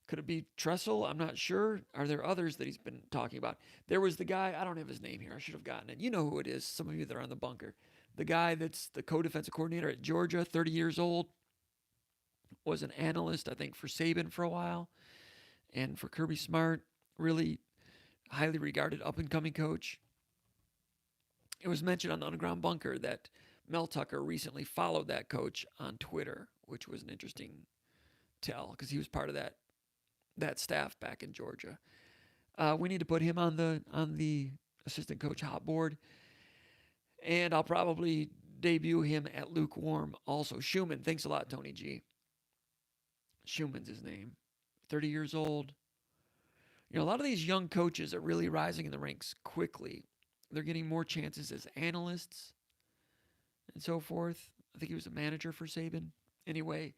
Could it be Tressel? I'm not sure. Are there others that he's been talking about? There was the guy, I don't have his name here. I should have gotten it. You know who it is. Some of you that are on the bunker. The guy that's the co-defensive coordinator at Georgia, 30 years old, was an analyst, I think, for Saban for a while and for Kirby Smart. Really highly regarded up-and-coming coach. It was mentioned on the Underground Bunker that Mel Tucker recently followed that coach on Twitter, which was an interesting tell because he was part of that staff back in Georgia. We need to put him on the assistant coach hot board, and I'll probably debut him at lukewarm also. Schumann, thanks a lot, Tony G. Schumann's his name. 30 years old. A lot of these young coaches are really rising in the ranks quickly. They're getting more chances as analysts and so forth. I think he was a manager for Saban. Anyway,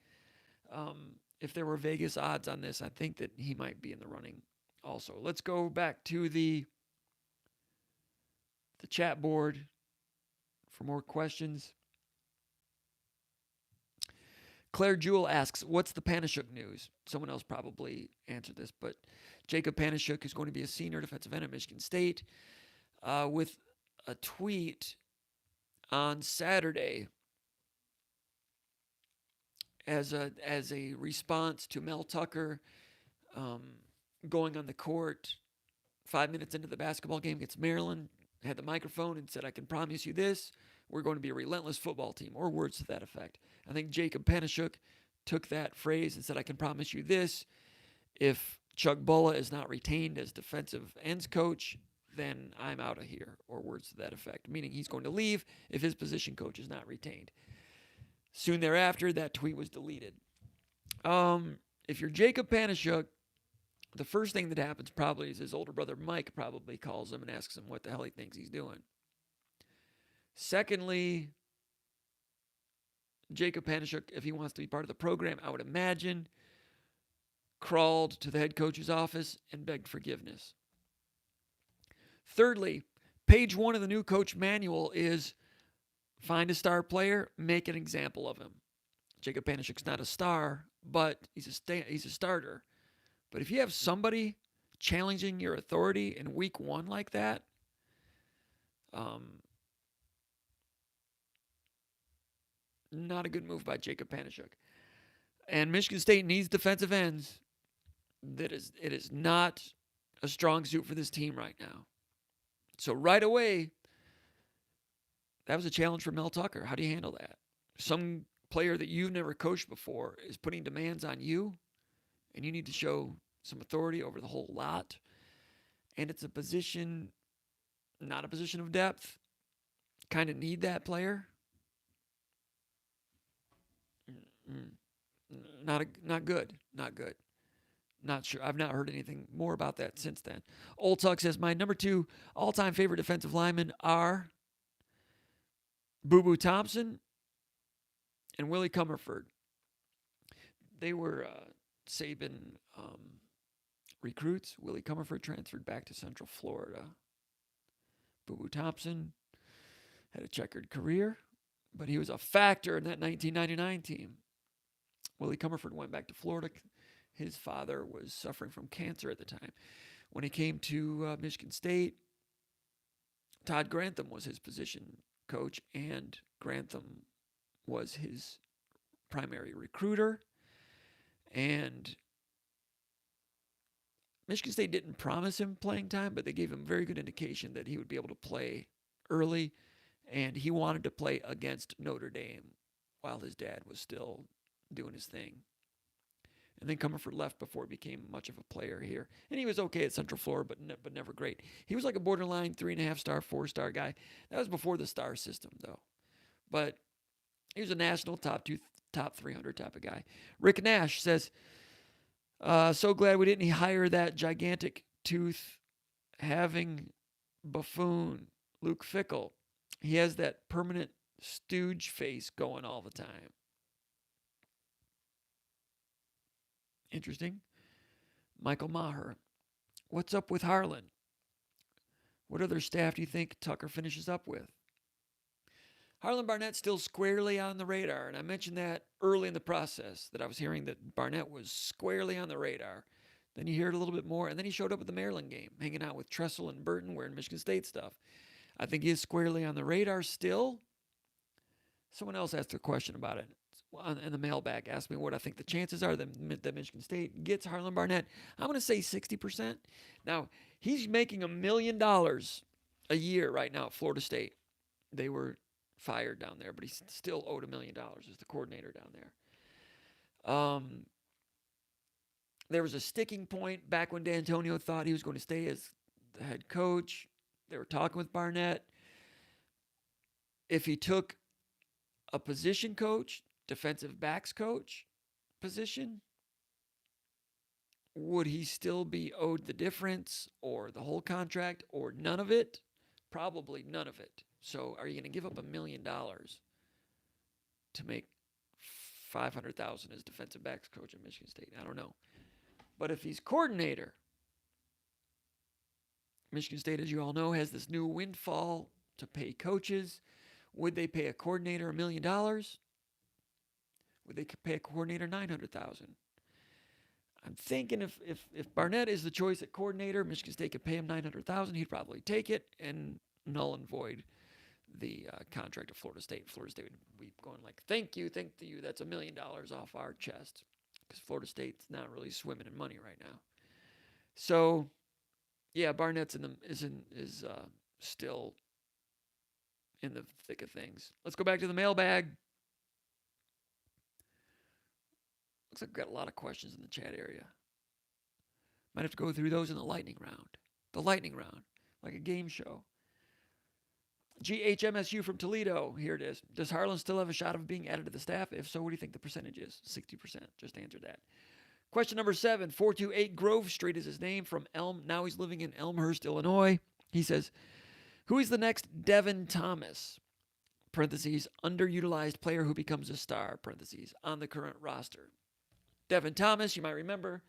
if there were Vegas odds on this, I think that he might be in the running also. Let's go back to the chat board for more questions. Claire Jewell asks, what's the Panashuk news? Someone else probably answered this, but Jacob Panashuk is going to be a senior defensive end at Michigan State with a tweet on Saturday as a response to Mel Tucker going on the court 5 minutes into the basketball game against Maryland, had the microphone and said, I can promise you this, we're going to be a relentless football team, or words to that effect. I think Jacob Panashuk took that phrase and said, I can promise you this, if Chuck Bulla is not retained as defensive ends coach, then I'm out of here, or words to that effect, meaning he's going to leave if his position coach is not retained. Soon thereafter, that tweet was deleted. If you're Jacob Panashuk, the first thing that happens probably is his older brother Mike probably calls him and asks him what the hell he thinks he's doing. Secondly, Jacob Panashuk, if he wants to be part of the program, I would imagine, crawled to the head coach's office and begged forgiveness. Thirdly, page 1 of the new coach manual is find a star player, make an example of him. Jacob Panashuk's not a star, but he's a starter. But if you have somebody challenging your authority in week 1 like that, not a good move by Jacob Panashuk. And Michigan State needs defensive ends. It is not a strong suit for this team right now. So right away, that was a challenge for Mel Tucker. How do you handle that? Some player that you've never coached before is putting demands on you, and you need to show some authority over the whole lot. And it's a position, not a position of depth. Kind of need that player. Not good. Not sure. I've not heard anything more about that since then. Old Tuck says, my number 2 all-time favorite defensive linemen are Bubu Thompson and Willie Comerford. They were Saban recruits. Willie Comerford transferred back to Central Florida. Bubu Thompson had a checkered career, but he was a factor in that 1999 team. Willie Comerford went back to Florida, His father was suffering from cancer at the time. When he came to Michigan State, Todd Grantham was his position coach, and Grantham was his primary recruiter. And Michigan State didn't promise him playing time, but they gave him very good indication that he would be able to play early, and he wanted to play against Notre Dame while his dad was still doing his thing. And then Comerford left before he became much of a player here. And he was okay at Central Florida, but never great. He was like a borderline 3.5-star, 4-star guy. That was before the star system, though. But he was a national top 300 type of guy. Rick Nash says, so glad we didn't hire that gigantic tooth having buffoon, Luke Fickell. He has that permanent stooge face going all the time. Interesting. Michael Maher. What's up with Harlan? What other staff do you think Tucker finishes up with? Harlan Barnett's still squarely on the radar, and I mentioned that early in the process, that I was hearing that Barnett was squarely on the radar. Then you hear it a little bit more, and then he showed up at the Maryland game, hanging out with Tressel and Burton, wearing Michigan State stuff. I think he is squarely on the radar still. Someone else asked a question about it in the mailbag, asked me what I think the chances are that Michigan State gets Harlan Barnett. I'm going to say 60%. Now, he's making $1 million a year right now at Florida State. They were fired down there, but he's still owed $1 million as the coordinator down there. There was a sticking point back when Dantonio thought he was going to stay as the head coach. They were talking with Barnett. If he took a position coach, defensive backs coach position, would he still be owed the difference or the whole contract or none of it? Probably none of it. So are you going to give up $1 million to make $500,000 as defensive backs coach at Michigan State? I don't know. But if he's coordinator, Michigan State, as you all know, has this new windfall to pay coaches. Would they pay a coordinator $1 million? Would they pay a coordinator $900,000? I'm thinking if Barnett is the choice at coordinator, Michigan State could pay him $900,000. He'd probably take it and null and void the contract of Florida State. Florida State would be going like, thank you, that's $1 million off our chest, because Florida State's not really swimming in money right now. So, yeah, Barnett's is still in the thick of things. Let's go back to the mailbag. Looks like we've got a lot of questions in the chat area. Might have to go through those in the lightning round. The lightning round, like a game show. GHMSU from Toledo. Here it is. Does Harlan still have a shot of being added to the staff? If so, what do you think the percentage is? 60%. Just answered that. Question number 7. 428 Grove Street is his name, from Elm. Now he's living in Elmhurst, Illinois. He says, who is the next Devin Thomas? Parentheses, underutilized player who becomes a star. Parentheses, on the current roster. Devin Thomas, you might remember,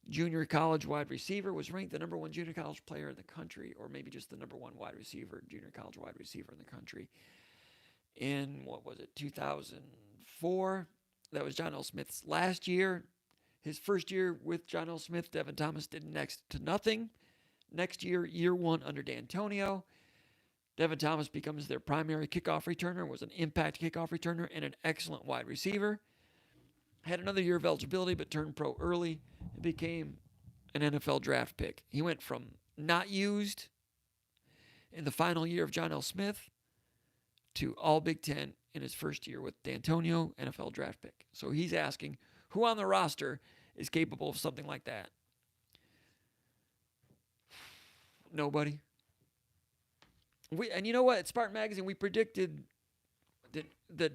junior college wide receiver, was ranked the number 1 junior college player in the country, or maybe just the number 1 wide receiver, junior college wide receiver in the country in, 2004? That was John L. Smith's last year. His first year with John L. Smith, Devin Thomas did next to nothing. Next year, year 1 under Dantonio, Devin Thomas becomes their primary kickoff returner, was an impact kickoff returner, and an excellent wide receiver. Had another year of eligibility, but turned pro early and became an NFL draft pick. He went from not used in the final year of John L. Smith to all Big Ten in his first year with Dantonio, NFL draft pick. So he's asking, who on the roster is capable of something like that? Nobody. And you know what? At Spartan Magazine, we predicted that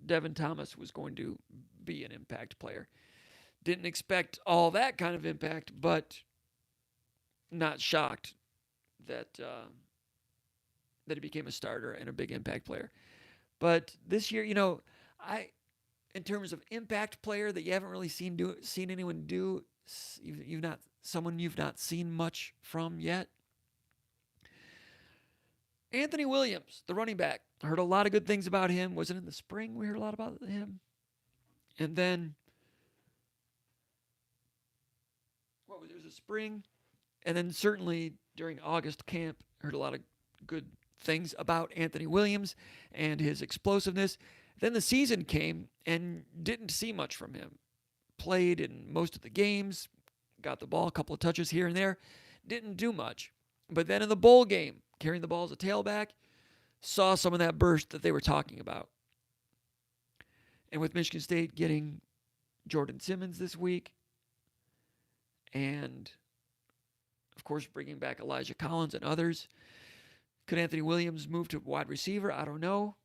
Devin Thomas was going to be an impact player. Didn't expect all that kind of impact, but not shocked that he became a starter and a big impact player. But this year, in terms of impact player that you haven't really seen anyone do, you've not seen much from yet. Anthony Williams, the running back. I heard a lot of good things about him. Was it in the spring we heard a lot about him? And then the spring. And then certainly during August camp, heard a lot of good things about Anthony Williams and his explosiveness. Then the season came and didn't see much from him. Played in most of the games, got the ball, a couple of touches here and there, didn't do much. But then in the bowl game, carrying the ball as a tailback, saw some of that burst that they were talking about. And with Michigan State getting Jordan Simmons this week, and of course bringing back Elijah Collins and others, could Anthony Williams move to wide receiver? I don't know.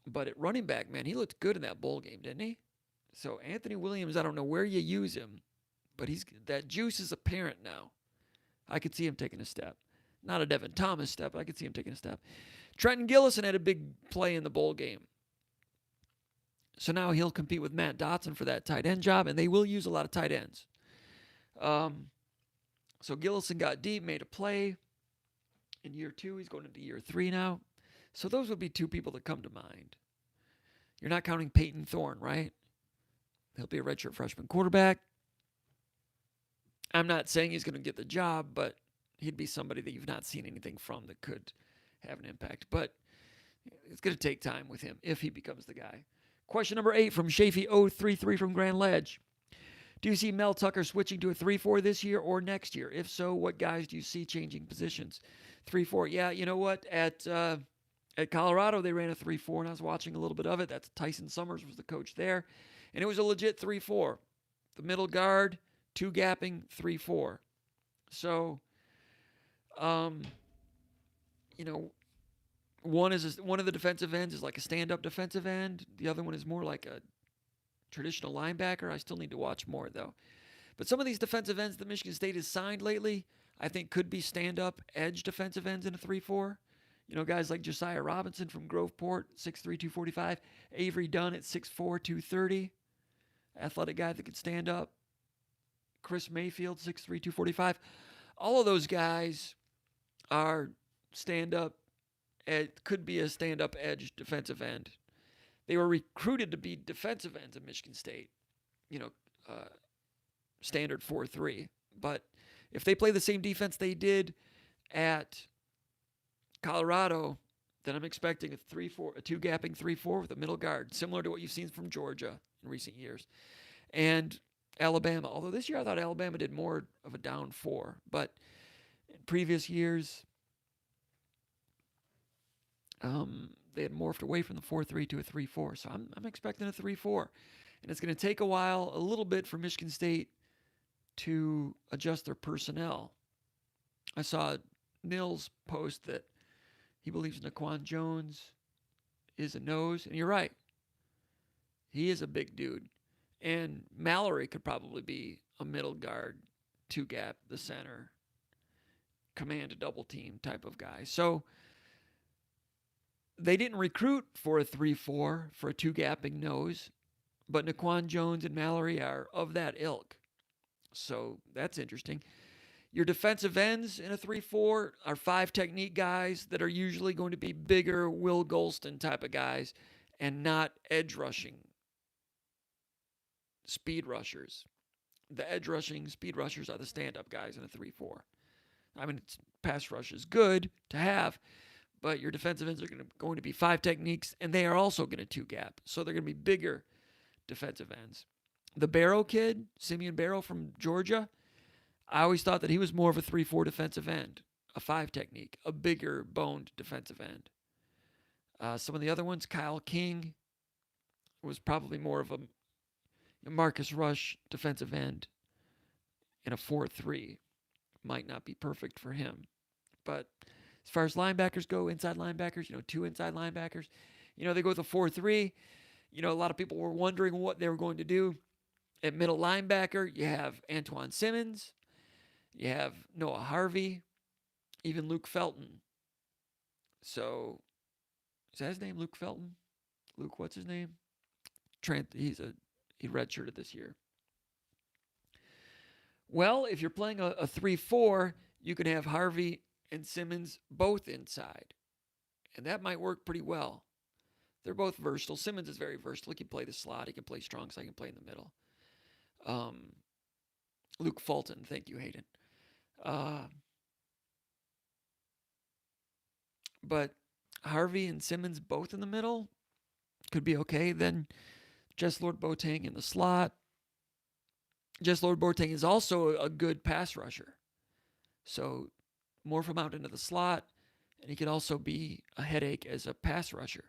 But at running back, man, he looked good in that bowl game, didn't he? So Anthony Williams, I don't know where you use him, but that juice is apparent now. I could see him taking a step. Not a Devin Thomas step, but I could see him taking a step. Trenton Gillison had a big play in the bowl game. So now he'll compete with Matt Dotson for that tight end job, and they will use a lot of tight ends. So Gillison got deep, made a play. In year 2, he's going into year 3 now. So those would be 2 people that come to mind. You're not counting Peyton Thorne, right? He'll be a redshirt freshman quarterback. I'm not saying he's going to get the job, but he'd be somebody that you've not seen anything from that could have an impact. But it's going to take time with him if he becomes the guy. Question number 8 from Shafee033 from Grand Ledge. Do you see Mel Tucker switching to a 3-4 this year or next year? If so, what guys do you see changing positions? 3-4. Yeah, you know what? At Colorado, they ran a 3-4, and I was watching a little bit of it. That's Tyson Summers was the coach there. And it was a legit 3-4. The middle guard, 2 gapping, 3-4. So, one of the defensive ends is like a stand-up defensive end. The other one is more like a traditional linebacker. I still need to watch more, though. But some of these defensive ends that Michigan State has signed lately, I think could be stand-up edge defensive ends in a 3-4. Guys like Josiah Robinson from Groveport, 6'3", 245. Avery Dunn at 6'4", 230. Athletic guy that could stand up. Chris Mayfield, 6'3", 245. All of those guys are stand-up. It could be a stand-up edge defensive end. They were recruited to be defensive ends at Michigan State. Standard 4-3. But if they play the same defense they did at Colorado, then I'm expecting a 2-gapping 3-4 with a middle guard, similar to what you've seen from Georgia in recent years. And Alabama, although this year I thought Alabama did more of a down 4, but in previous years, they had morphed away from the 4-3 to a 3-4. So I'm expecting a 3-4. And it's going to take a little bit for Michigan State to adjust their personnel. I saw Nils post that he believes Naquan Jones is a nose, and you're right. He is a big dude. And Mallory could probably be a middle guard, 2-gap, the center, command a double team type of guy. So they didn't recruit for a 3-4 for a 2-gapping nose, but Naquan Jones and Mallory are of that ilk. So that's interesting. Your defensive ends in a 3-4 are 5 technique guys that are usually going to be bigger Will Golston type of guys and not edge rushing speed rushers. The edge rushing speed rushers are the stand-up guys in a 3-4. I mean, pass rush is good to have, but your defensive ends are going to be 5 techniques, and they are also going to 2-gap. So they're going to be bigger defensive ends. The Barrow kid, Simeon Barrow from Georgia, I always thought that he was more of a 3-4 defensive end, a 5 technique, a bigger boned defensive end. Some of the other ones, Kyle King was probably more of a Marcus Rush defensive end in a 4-3. Might not be perfect for him. But as far as linebackers go, inside linebackers, 2 inside linebackers, they go with a 4-3. A lot of people were wondering what they were going to do. At middle linebacker, you have Antoine Simmons. You have Noah Harvey, even Luke Felton. So, is that his name, Luke Felton? Luke, what's his name? Trent, he redshirted this year. Well, if you're playing a 3-4, you can have Harvey and Simmons both inside. And that might work pretty well. They're both versatile. Simmons is very versatile. He can play the slot. He can play strong side. He can play in the middle. Luke Fulton. Thank you, Hayden. Uh, but Harvey and Simmons both in the middle could be okay. Then Just Lord Boateng in the slot. Just Lord Boateng is also a good pass rusher. So morph him out into the slot, and he can also be a headache as a pass rusher.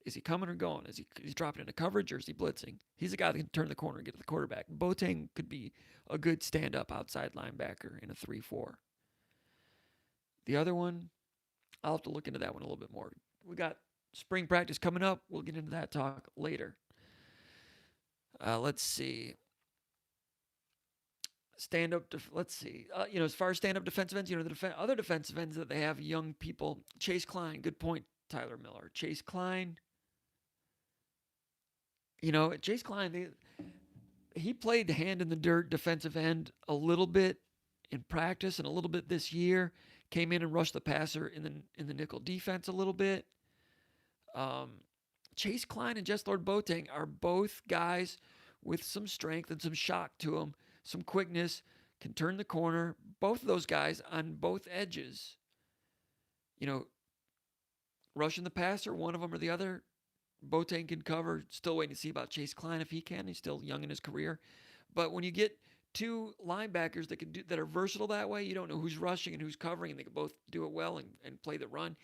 Is he coming or going? Is he dropping into coverage or is he blitzing? He's a guy that can turn the corner and get to the quarterback. Boateng could be a good stand-up outside linebacker in a 3-4. The other one, I'll have to look into that one a little bit more. We got spring practice coming up. We'll get into that talk later. Let's see. Let's see. As far as stand-up defensive ends, the other defensive ends that they have young people. Chase Klein, good point, Tyler Miller. Chase Klein. Chase Klein, he played hand in the dirt defensive end a little bit in practice and a little bit this year. Came in and rushed the passer in the nickel defense a little bit. Chase Klein and Just Lord Boateng are both guys with some strength and some shock to them, some quickness, can turn the corner. Both of those guys on both edges. Rushing the passer, one of them or the other. Boateng can cover. Still waiting to see about Chase Klein if he can. He's still young in his career. But when you get two linebackers that are versatile that way, you don't know who's rushing and who's covering, and they can both do it well and play the run.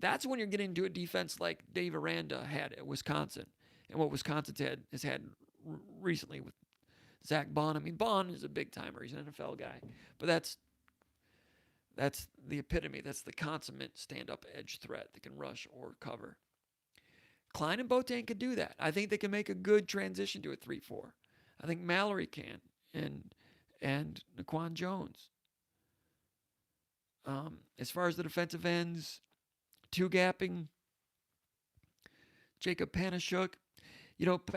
That's when you're getting into a defense like Dave Aranda had at Wisconsin, and what Wisconsin has had recently with Zach Bond. I mean, Bond is a big timer. He's an NFL guy, but that's the epitome. That's the consummate stand-up edge threat that can rush or cover. Klein and Boateng could do that. I think they can make a good transition to a 3-4. I think Mallory can, and Naquan Jones. As far as the defensive ends, two-gapping, Jacob Panashuk.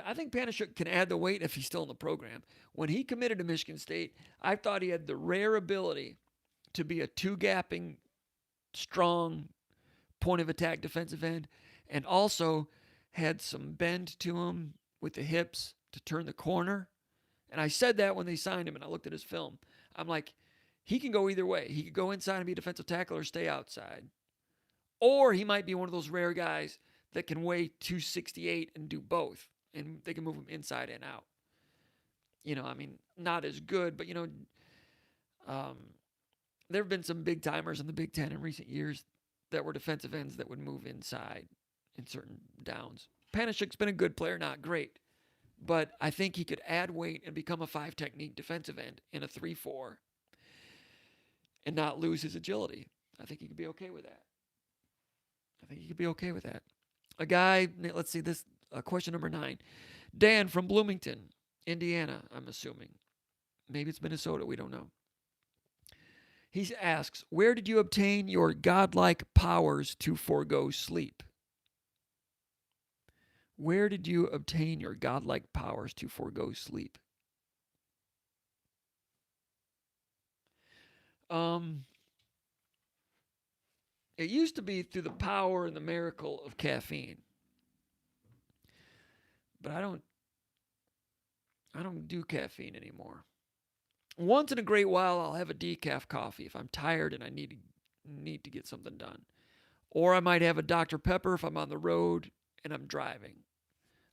I think Panashuk can add the weight if he's still in the program. When he committed to Michigan State, I thought he had the rare ability to be a two-gapping, strong, point-of-attack defensive end, and also had some bend to him with the hips to turn the corner. And I said that when they signed him, and I looked at his film. I'm like, he can go either way. He could go inside and be a defensive tackle or stay outside. Or he might be one of those rare guys that can weigh 268 and do both. And they can move him inside and out. Not as good, but, there have been some big timers in the Big Ten in recent years that were defensive ends that would move inside in certain downs. Panashuk's been a good player, not great. But I think he could add weight and become a 5-technique defensive end in a 3-4 and not lose his agility. I think he could be okay with that. A guy, let's see this, question number 9. Dan from Bloomington, Indiana, I'm assuming. Maybe it's Minnesota, we don't know. He asks, where did you obtain your godlike powers to forego sleep? Where did you obtain your godlike powers to forego sleep? It used to be through the power and the miracle of caffeine. But I don't do caffeine anymore. Once in a great while, I'll have a decaf coffee if I'm tired and I need to get something done. Or I might have a Dr. Pepper if I'm on the road and I'm driving.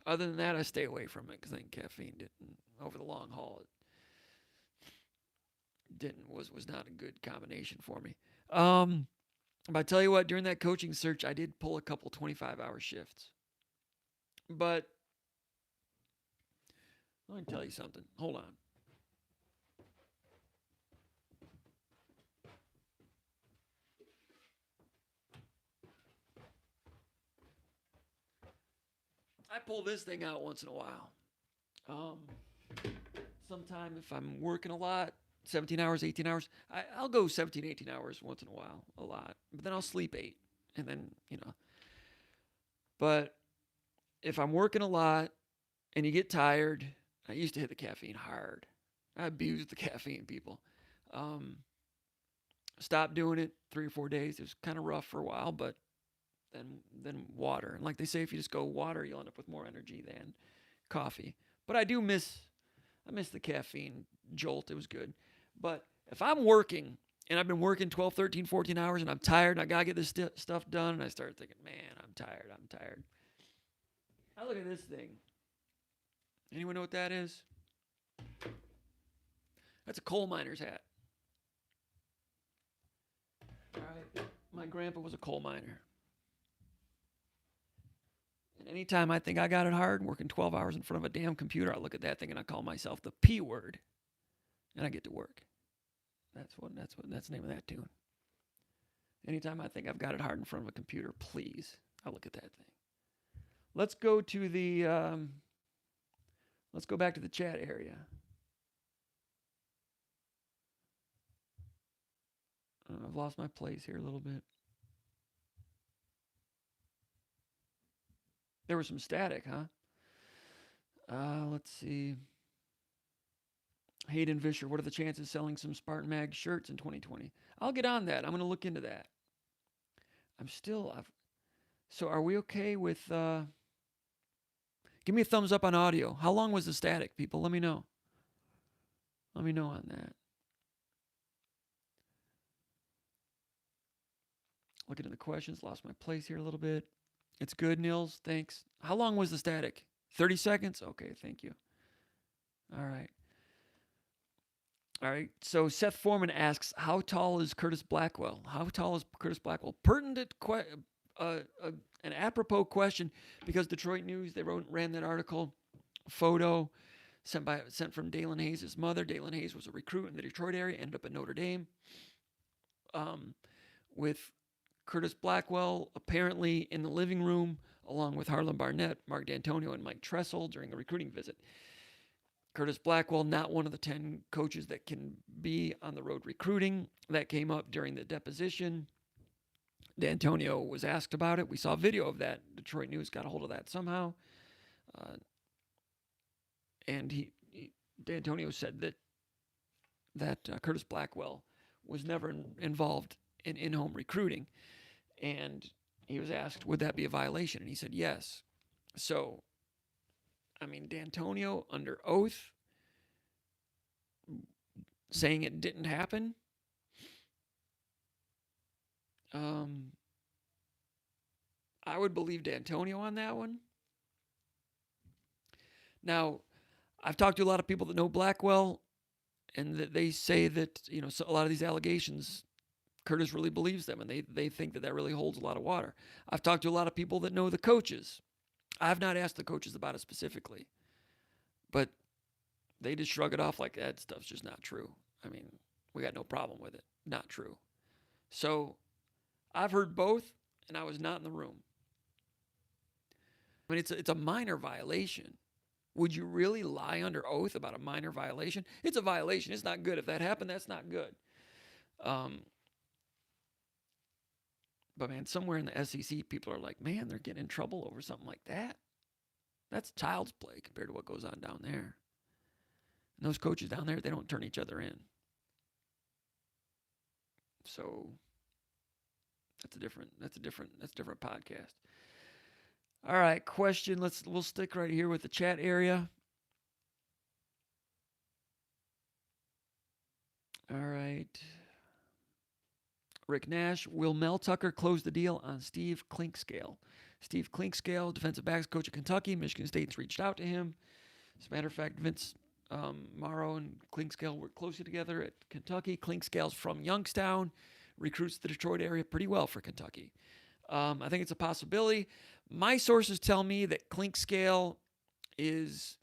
Other than that, I stay away from it because I think caffeine over the long haul, was not a good combination for me. But I tell you what, during that coaching search, I did pull a couple 25-hour shifts. But let me tell you something. Hold on. I pull this thing out once in a while. Sometime if I'm working a lot, 17 hours, 18 hours, I'll go 17, 18 hours once in a while, a lot. But then I'll sleep 8. And then, But if I'm working a lot and you get tired, I used to hit the caffeine hard. I abused the caffeine, people. Stopped doing it 3 or 4 days. It was kind of rough for a while, but then water. And like they say, if you just go water, you'll end up with more energy than coffee. But I miss the caffeine jolt. It was good. But if I'm working And I've been working 12, 13, 14 hours, and I'm tired, and I got to get this stuff done. And I start thinking, man, I'm tired. I look at this thing. Anyone know what that is? That's a coal miner's hat. All right. My grandpa was a coal miner. And anytime I think I got it hard, working 12 hours in front of a damn computer, I look at that thing and I call myself the P word. And I get to work. That's the name of that tune. Anytime I think I've got it hard in front of a computer, please, I look at that thing. Let's go to the let's go back to the chat area. I've lost my place here a little bit. There was some static, huh? Let's see. Hayden Vischer, what are the chances of selling some SpartanMag shirts in 2020? I'll get on that. I'm going to look into that. So are we okay with, give me a thumbs up on audio. How long was the static, people? Let me know. Let me know on that. Looking at the questions, lost my place here a little bit. It's good, Nils. Thanks. How long was the static? 30 seconds? Okay, thank you. All right. All right. So Seth Foreman asks, how tall is Curtis Blackwell? How tall is Curtis Blackwell? Pertinent, an apropos question, because Detroit News, they ran that article, photo sent from Dalen Hayes' mother. Dalen Hayes was a recruit in the Detroit area, ended up at Notre Dame, with Curtis Blackwell apparently in the living room, along with Harlan Barnett, Mark Dantonio, and Mike Tressel during a recruiting visit. Curtis Blackwell, not one of the 10 coaches that can be on the road recruiting. That came up during the deposition. Dantonio was asked about it. We saw a video of that. Detroit News got a hold of that somehow. And Dantonio said that Curtis Blackwell was never involved in in-home recruiting. And he was asked, would that be a violation? And he said, yes. So, I mean, Dantonio under oath saying it didn't happen. I would believe Dantonio on that one. Now, I've talked to a lot of people that know Blackwell, and that they say that, a lot of these allegations, Curtis really believes them, and they think that really holds a lot of water. I've talked to a lot of people that know the coaches. I've not asked the coaches about it specifically, but they just shrug it off like that stuff's just not true. I mean, we got no problem with it. Not true. So I've heard both, and I was not in the room. I mean, it's a minor violation. Would you really lie under oath about a minor violation? It's a violation. It's not good. If that happened, that's not good. But, man, somewhere in the SEC, people are like, man, they're getting in trouble over something like that. That's child's play compared to what goes on down there. And those coaches down there, they don't turn each other in. So that's a different podcast. All right, question. We'll stick right here with the chat area. All right. Rick Nash, will Mel Tucker close the deal on Steve Clinkscale? Steve Clinkscale, defensive backs coach at Kentucky. Michigan State's reached out to him. As a matter of fact, Vince Morrow and Clinkscale work closely together at Kentucky. Clinkscale's from Youngstown, recruits the Detroit area pretty well for Kentucky. I think it's a possibility. My sources tell me that Clinkscale is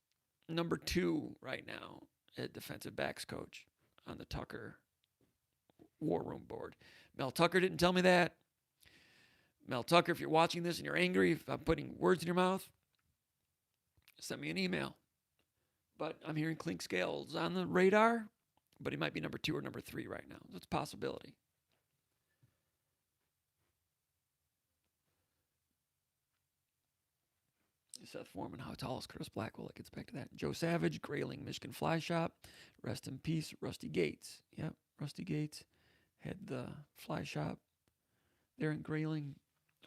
number 2 right now at defensive backs coach on the Tucker War Room board. Mel Tucker didn't tell me that. Mel Tucker, if you're watching this and you're angry if I'm putting words in your mouth, send me an email. But I'm hearing Clinkscale's on the radar, but he might be number 2 or number 3 right now. That's a possibility. Seth Foreman, how tall is Curtis Blackwell? It gets back to that. Joe Savage, Grayling, Michigan Fly Shop. Rest in peace, Rusty Gates. Yep, Rusty Gates had the fly shop there in Grayling.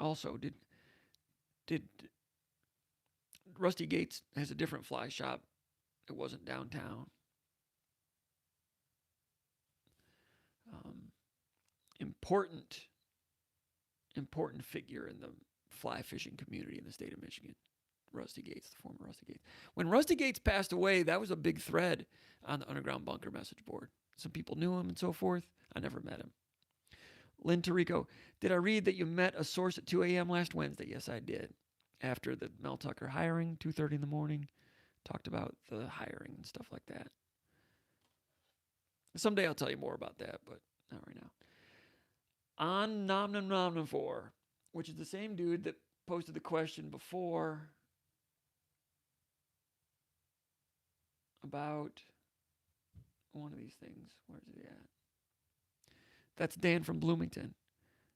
Also, did Rusty Gates has a different fly shop. It wasn't downtown. important figure in the fly fishing community in the state of Michigan. Rusty Gates, the former Rusty Gates. When Rusty Gates passed away, that was a big thread on the Underground Bunker message board. Some people knew him and so forth. I never met him. Lynn Tarico, did I read that you met a source at 2 a.m. last Wednesday? Yes, I did. After the Mel Tucker hiring, 2:30 in the morning. Talked about the hiring and stuff like that. Someday I'll tell you more about that, but not right now. On Nomnum4, which is the same dude that posted the question before about one of these things. Where's he at? That's Dan from Bloomington.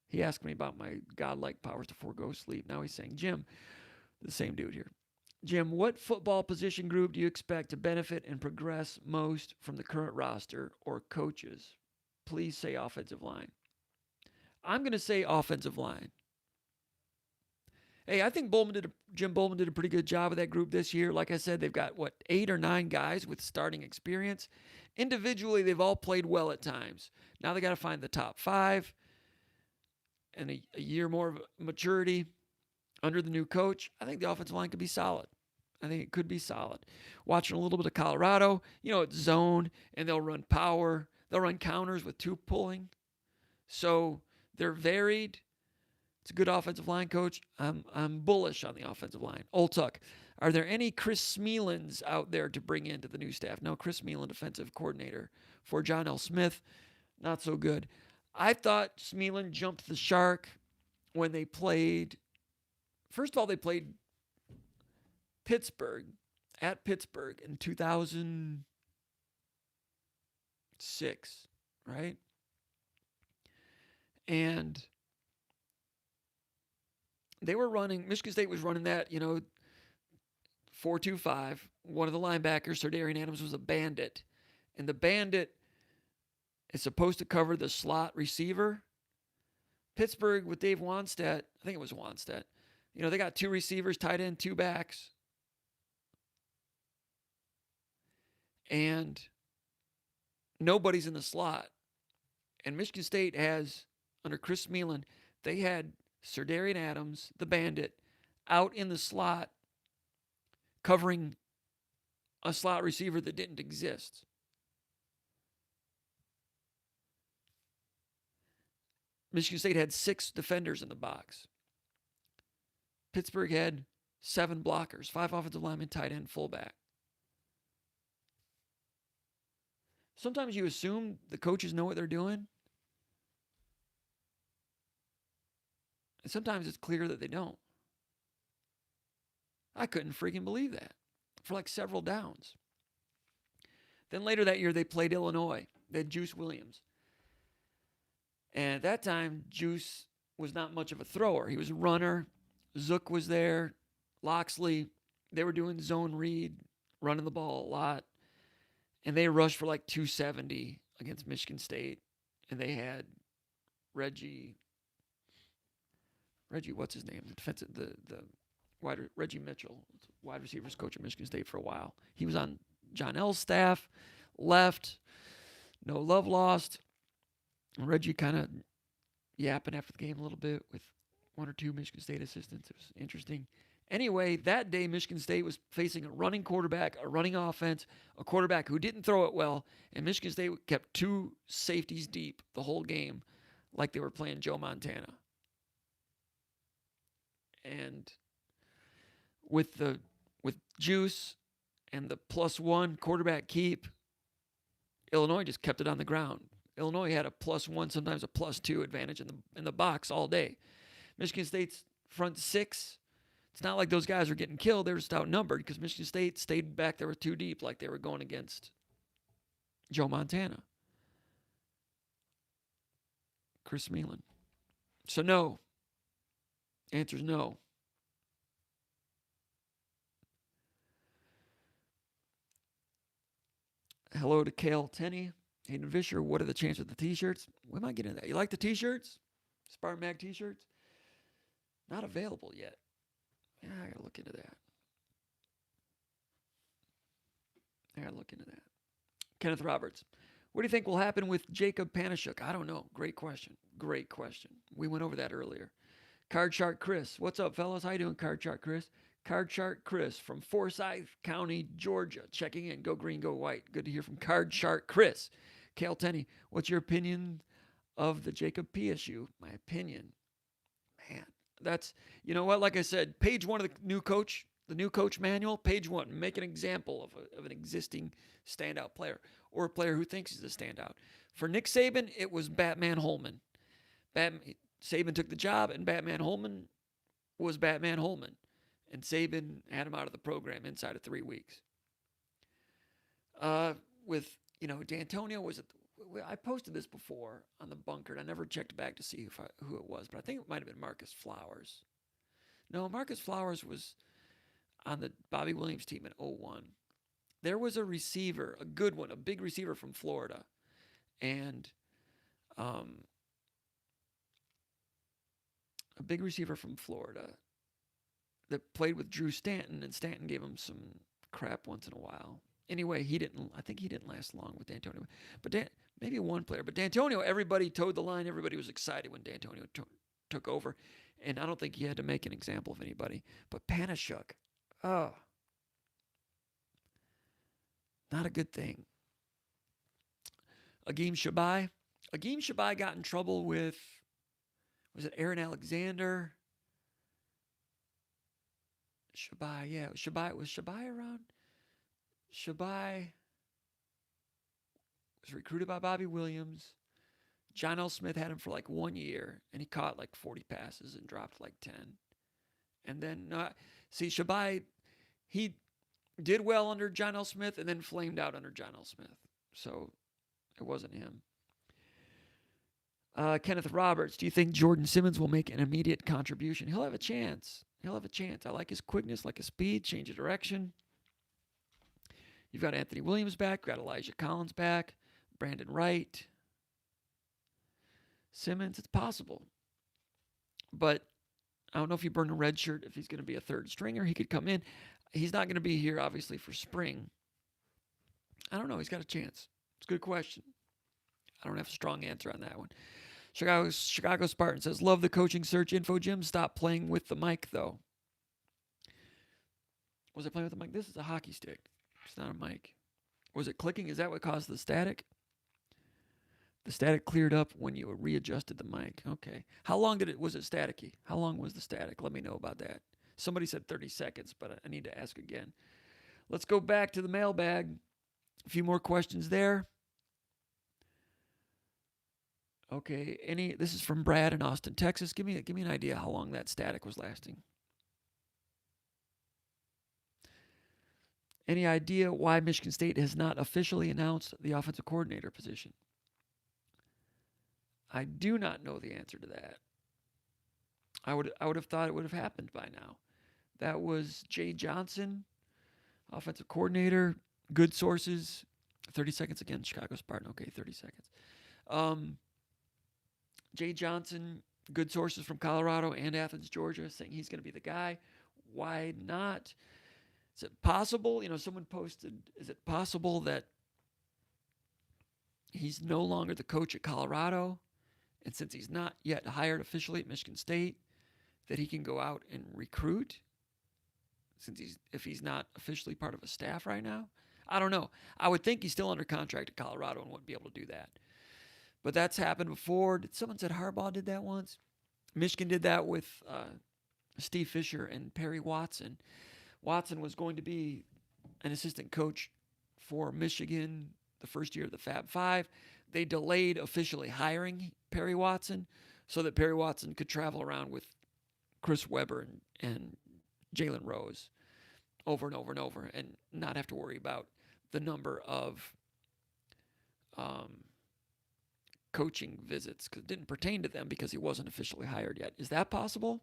He asked me about my godlike powers to forego sleep. Now he's saying, Jim, the same dude here. Jim, what football position group do you expect to benefit and progress most from the current roster or coaches? Please say offensive line. I'm going to say offensive line. Hey, I think Jim Bowman did a pretty good job of that group this year. Like I said, they've got, 8 or 9 guys with starting experience. Individually, they've all played well at times. Now they got to find the top 5 and a year more of maturity under the new coach. I think the offensive line could be solid. I think it could be solid. Watching a little bit of Colorado, it's zone, and they'll run power. They'll run counters with 2 pulling. So they're varied. It's a good offensive line coach. I'm bullish on the offensive line. Old Tuck, are there any Chris Smelans out there to bring into the new staff? No, Chris Smelan, defensive coordinator for John L. Smith. Not so good. I thought Smelan jumped the shark when they played. First of all, they played Pittsburgh at Pittsburgh in 2006, right? And they were running, Michigan State was running that, 4-2-5. One of the linebackers, Sir Darian Adams, was a bandit. And the bandit is supposed to cover the slot receiver. Pittsburgh with Dave Wanstedt, I think it was Wanstedt, they got 2 receivers, tight end, 2 backs. And nobody's in the slot. And Michigan State has, under Chris Smelan, they had Sir Darian Adams, the bandit, out in the slot covering a slot receiver that didn't exist. Michigan State had 6 defenders in the box. Pittsburgh had 7 blockers, 5 offensive linemen, tight end, fullback. Sometimes you assume the coaches know what they're doing. And sometimes it's clear that they don't. I couldn't freaking believe that for like several downs. Then later that year, they played Illinois. They had Juice Williams. And at that time, Juice was not much of a thrower. He was a runner. Zook was there. Loxley. They were doing zone read, running the ball a lot. And they rushed for like 270 against Michigan State. And they had Reggie, what's his name? The defensive, the Reggie Mitchell, wide receivers coach at Michigan State for a while. He was on John L's staff, left, no love lost. Reggie kind of yapping after the game a little bit with 1 or 2 Michigan State assistants. It was interesting. Anyway, that day Michigan State was facing a running quarterback, a running offense, a quarterback who didn't throw it well, and Michigan State kept 2 safeties deep the whole game like they were playing Joe Montana. And with Juice and the +1 quarterback keep, Illinois just kept it on the ground. Illinois had a +1, sometimes a +2 advantage in the box all day. Michigan State's front 6, it's not like those guys were getting killed. They were just outnumbered because Michigan State stayed back there with 2 deep like they were going against Joe Montana. Chris Smelan. So no. Answer's no. Hello to Kale Tenney. Hayden Fisher, what are the chances of the t-shirts? We might get into that. You like the t-shirts? SpartanMag t-shirts? Not available yet. Yeah, I gotta look into that. Kenneth Roberts. What do you think will happen with Jacob Panashuk? I don't know. Great question. Great question. We went over that earlier. Card Shark Chris. What's up, fellas? How you doing, Card Shark Chris? Card Shark Chris from Forsyth County, Georgia, checking in. Go green, go white. Good to hear from Card Shark Chris. Cal Tenney, what's your opinion of the Jacob P issue? My opinion, man, that's, you know what? Like I said, page 1 of the new coach manual, page 1, make an example of an existing standout player or a player who thinks he's a standout. For Nick Saban, it was Batman Holman. Saban took the job, and Batman Holman was Batman Holman. And Saban had him out of the program inside of 3 weeks. Dantonio was I posted this before on the Bunkered. I never checked back to see who it was, but I think it might have been Marcus Flowers. No, Marcus Flowers was on the Bobby Williams team in 2001. There was a receiver, a good one, a big receiver from Florida. And a big receiver from Florida that played with Drew Stanton, and Stanton gave him some crap once in a while. Anyway, I think he didn't last long with Dantonio. But maybe one player. But Dantonio, everybody towed the line. Everybody was excited when Dantonio took over. And I don't think he had to make an example of anybody. But Panashuk, not a good thing. Agim Shabai got in trouble with, was it Aaron Alexander? Shabai, yeah. Was Shabai around? Shabai was recruited by Bobby Williams. John L. Smith had him for like 1 year, and he caught like 40 passes and dropped like 10. And then, Shabai, he did well under John L. Smith and then flamed out under John L. Smith. So it wasn't him. Kenneth Roberts, do you think Jordan Simmons will make an immediate contribution? He'll have a chance. I like his quickness, like his speed, change of direction. You've got Anthony Williams back. You've got Elijah Collins back. Brandon Wright. Simmons, it's possible. But I don't know if you burn a red shirt, if he's going to be a third stringer. He could come in. He's not going to be here, obviously, for spring. I don't know. He's got a chance. It's a good question. I don't have a strong answer on that one. Chicago Spartan says, love the coaching search info, Jim. Stop playing with the mic, though. Was I playing with the mic? This is a hockey stick. It's not a mic. Was it clicking? Is that what caused the static? The static cleared up when you readjusted the mic. Okay. How long was it staticky? How long was the static? Let me know about that. Somebody said 30 seconds, but I need to ask again. Let's go back to the mailbag. A few more questions there. Okay. This is from Brad in Austin, Texas. Give me an idea how long that static was lasting. Any idea why Michigan State has not officially announced the offensive coordinator position? I do not know the answer to that. I would have thought it would have happened by now. That was Jay Johnson, offensive coordinator. Good sources. 30 seconds again, Chicago Spartan. Okay, 30 seconds. Jay Johnson, good sources from Colorado and Athens, Georgia, saying he's going to be the guy. Why not? Is it possible? Someone posted, is it possible that he's no longer the coach at Colorado? And since he's not yet hired officially at Michigan State, that he can go out and recruit? If he's not officially part of a staff right now? I don't know. I would think he's still under contract at Colorado and wouldn't be able to do that. But that's happened before. Someone said Harbaugh did that once? Michigan did that with Steve Fisher and Perry Watson. Watson was going to be an assistant coach for Michigan the first year of the Fab Five. They delayed officially hiring Perry Watson so that Perry Watson could travel around with Chris Webber and Jalen Rose over and over and over and not have to worry about the number of coaching visits, because it didn't pertain to them because he wasn't officially hired yet. Is that possible?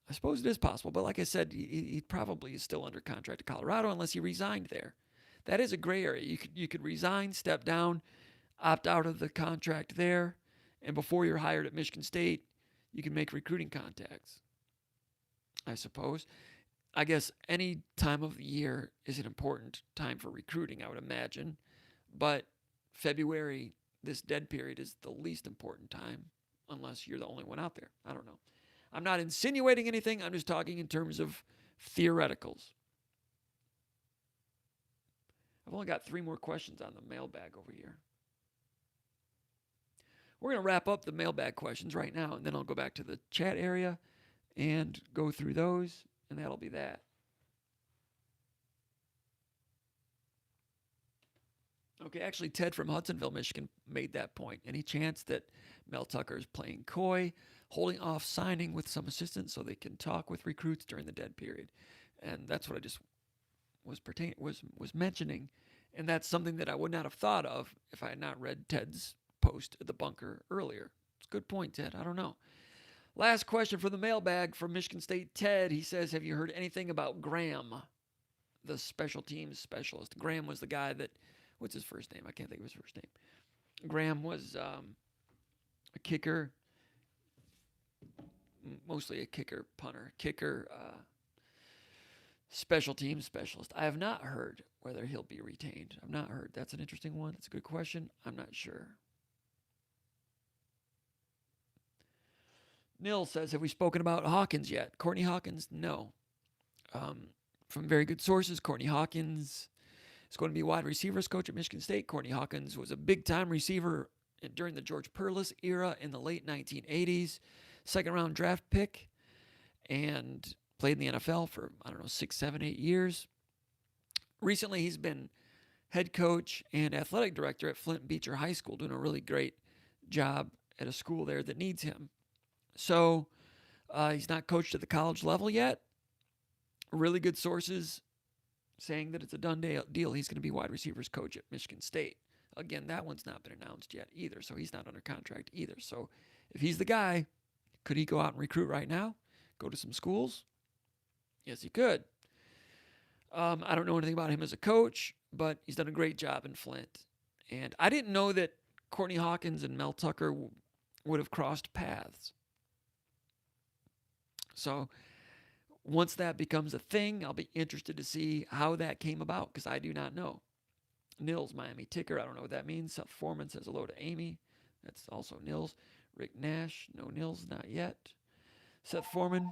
I suppose it is possible, but like I said, he probably is still under contract to Colorado unless he resigned there. That is a gray area. You could resign, step down, opt out of the contract there, and before you're hired at Michigan State, you can make recruiting contacts, I suppose. I guess any time of the year is an important time for recruiting, I would imagine. But February, this dead period, is the least important time, unless you're the only one out there. I don't know. I'm not insinuating anything. I'm just talking in terms of theoreticals. I've only got 3 more questions on the mailbag over here. We're going to wrap up the mailbag questions right now, and then I'll go back to the chat area and go through those, and that'll be that. Okay, actually, Ted from Hudsonville, Michigan made that point. Any chance that Mel Tucker is playing coy, holding off signing with some assistants so they can talk with recruits during the dead period? And that's what I just was mentioning, and that's something that I would not have thought of if I had not read Ted's post at the bunker earlier. It's a good point, Ted. I don't know. Last question for the mailbag from Michigan State Ted. He says, have you heard anything about Graham, the special teams specialist? Graham was the guy that, what's his first name? I can't think of his first name. Graham was a kicker, mostly a punter, special teams specialist. I have not heard whether he'll be retained. I've not heard. That's an interesting one. That's a good question. I'm not sure. Neil says, have we spoken about Hawkins yet? Courtney Hawkins? No. From very good sources, Courtney Hawkins is going to be wide receivers coach at Michigan State. Courtney Hawkins was a big-time receiver during the George Perlis era in the late 1980s. Second-round draft pick, and played in the NFL for, 6, 7, 8 years. Recently, he's been head coach and athletic director at Flint Beecher High School, doing a really great job at a school there that needs him. So he's not coached at the college level yet. Really good sources saying that it's a done deal. He's going to be wide receivers coach at Michigan State. Again, that one's not been announced yet either, so he's not under contract either. So if he's the guy, could he go out and recruit right now? Go to some schools? Yes, he could. I don't know anything about him as a coach, but he's done a great job in Flint. And I didn't know that Courtney Hawkins and Mel Tucker would have crossed paths. So once that becomes a thing, I'll be interested to see how that came about, because I do not know. Nils, Miami Ticker, I don't know what that means. Seth Foreman says hello to Amy. That's also Nils. Rick Nash, no Nils, not yet. Seth Foreman.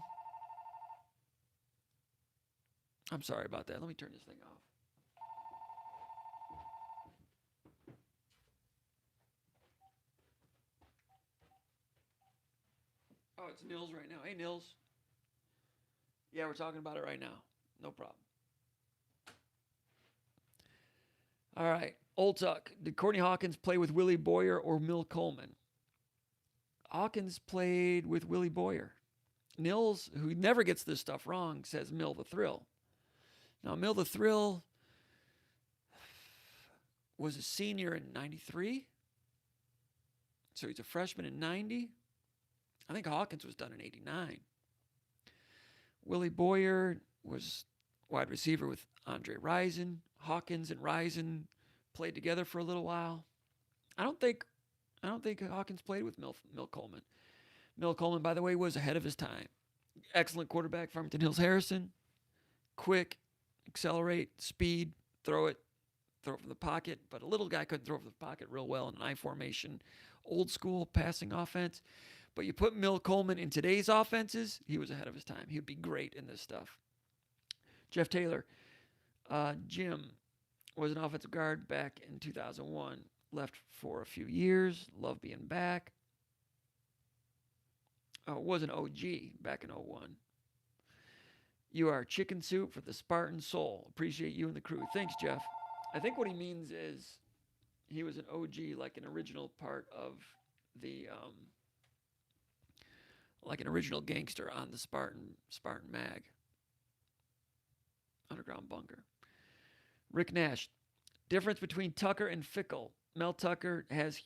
I'm sorry about that. Let me turn this thing off. Oh, it's Nils right now. Hey, Nils. Yeah, we're talking about it right now. No problem. All right. Old Tuck. Did Courtney Hawkins play with Willie Boyer or Mil Coleman? Hawkins played with Willie Boyer. Nils, who never gets this stuff wrong, says Mil the Thrill. Now, Mil the Thrill was a senior in 93. So he's a freshman in 90. I think Hawkins was done in 89. Willie Boyer was wide receiver with Andre Rison. Hawkins and Rison played together for a little while. I don't think Hawkins played with Mil Coleman. Mil Coleman, by the way, was ahead of his time. Excellent quarterback, Farmington Hills Harrison. Quick, accelerate, speed, throw it from the pocket. But a little guy couldn't throw from the pocket real well in an I formation, old school passing offense. But you put Mil Coleman in today's offenses, he was ahead of his time. He would be great in this stuff. Jeff Taylor. Jim was an offensive guard back in 2001. Left for a few years. Love being back. Was an OG back in 01. You are chicken soup for the Spartan soul. Appreciate you and the crew. Thanks, Jeff. I think what he means is he was an OG, like an original part of the... like an original gangster on the SpartanMag. Underground bunker. Rick Nash. Difference between Tucker and Fickle. Mel Tucker has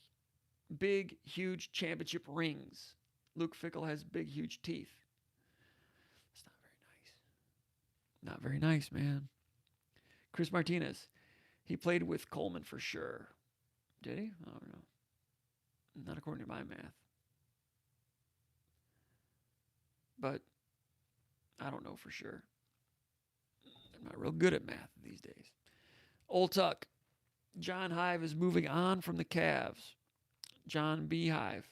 big, huge championship rings. Luke Fickle has big, huge teeth. It's not very nice. Not very nice, man. Chris Martinez. He played with Coleman for sure. Did he? I don't know. Not according to my math. But I don't know for sure. I'm not real good at math these days. Old Tuck. John Hive is moving on from the Cavs. John Beehive.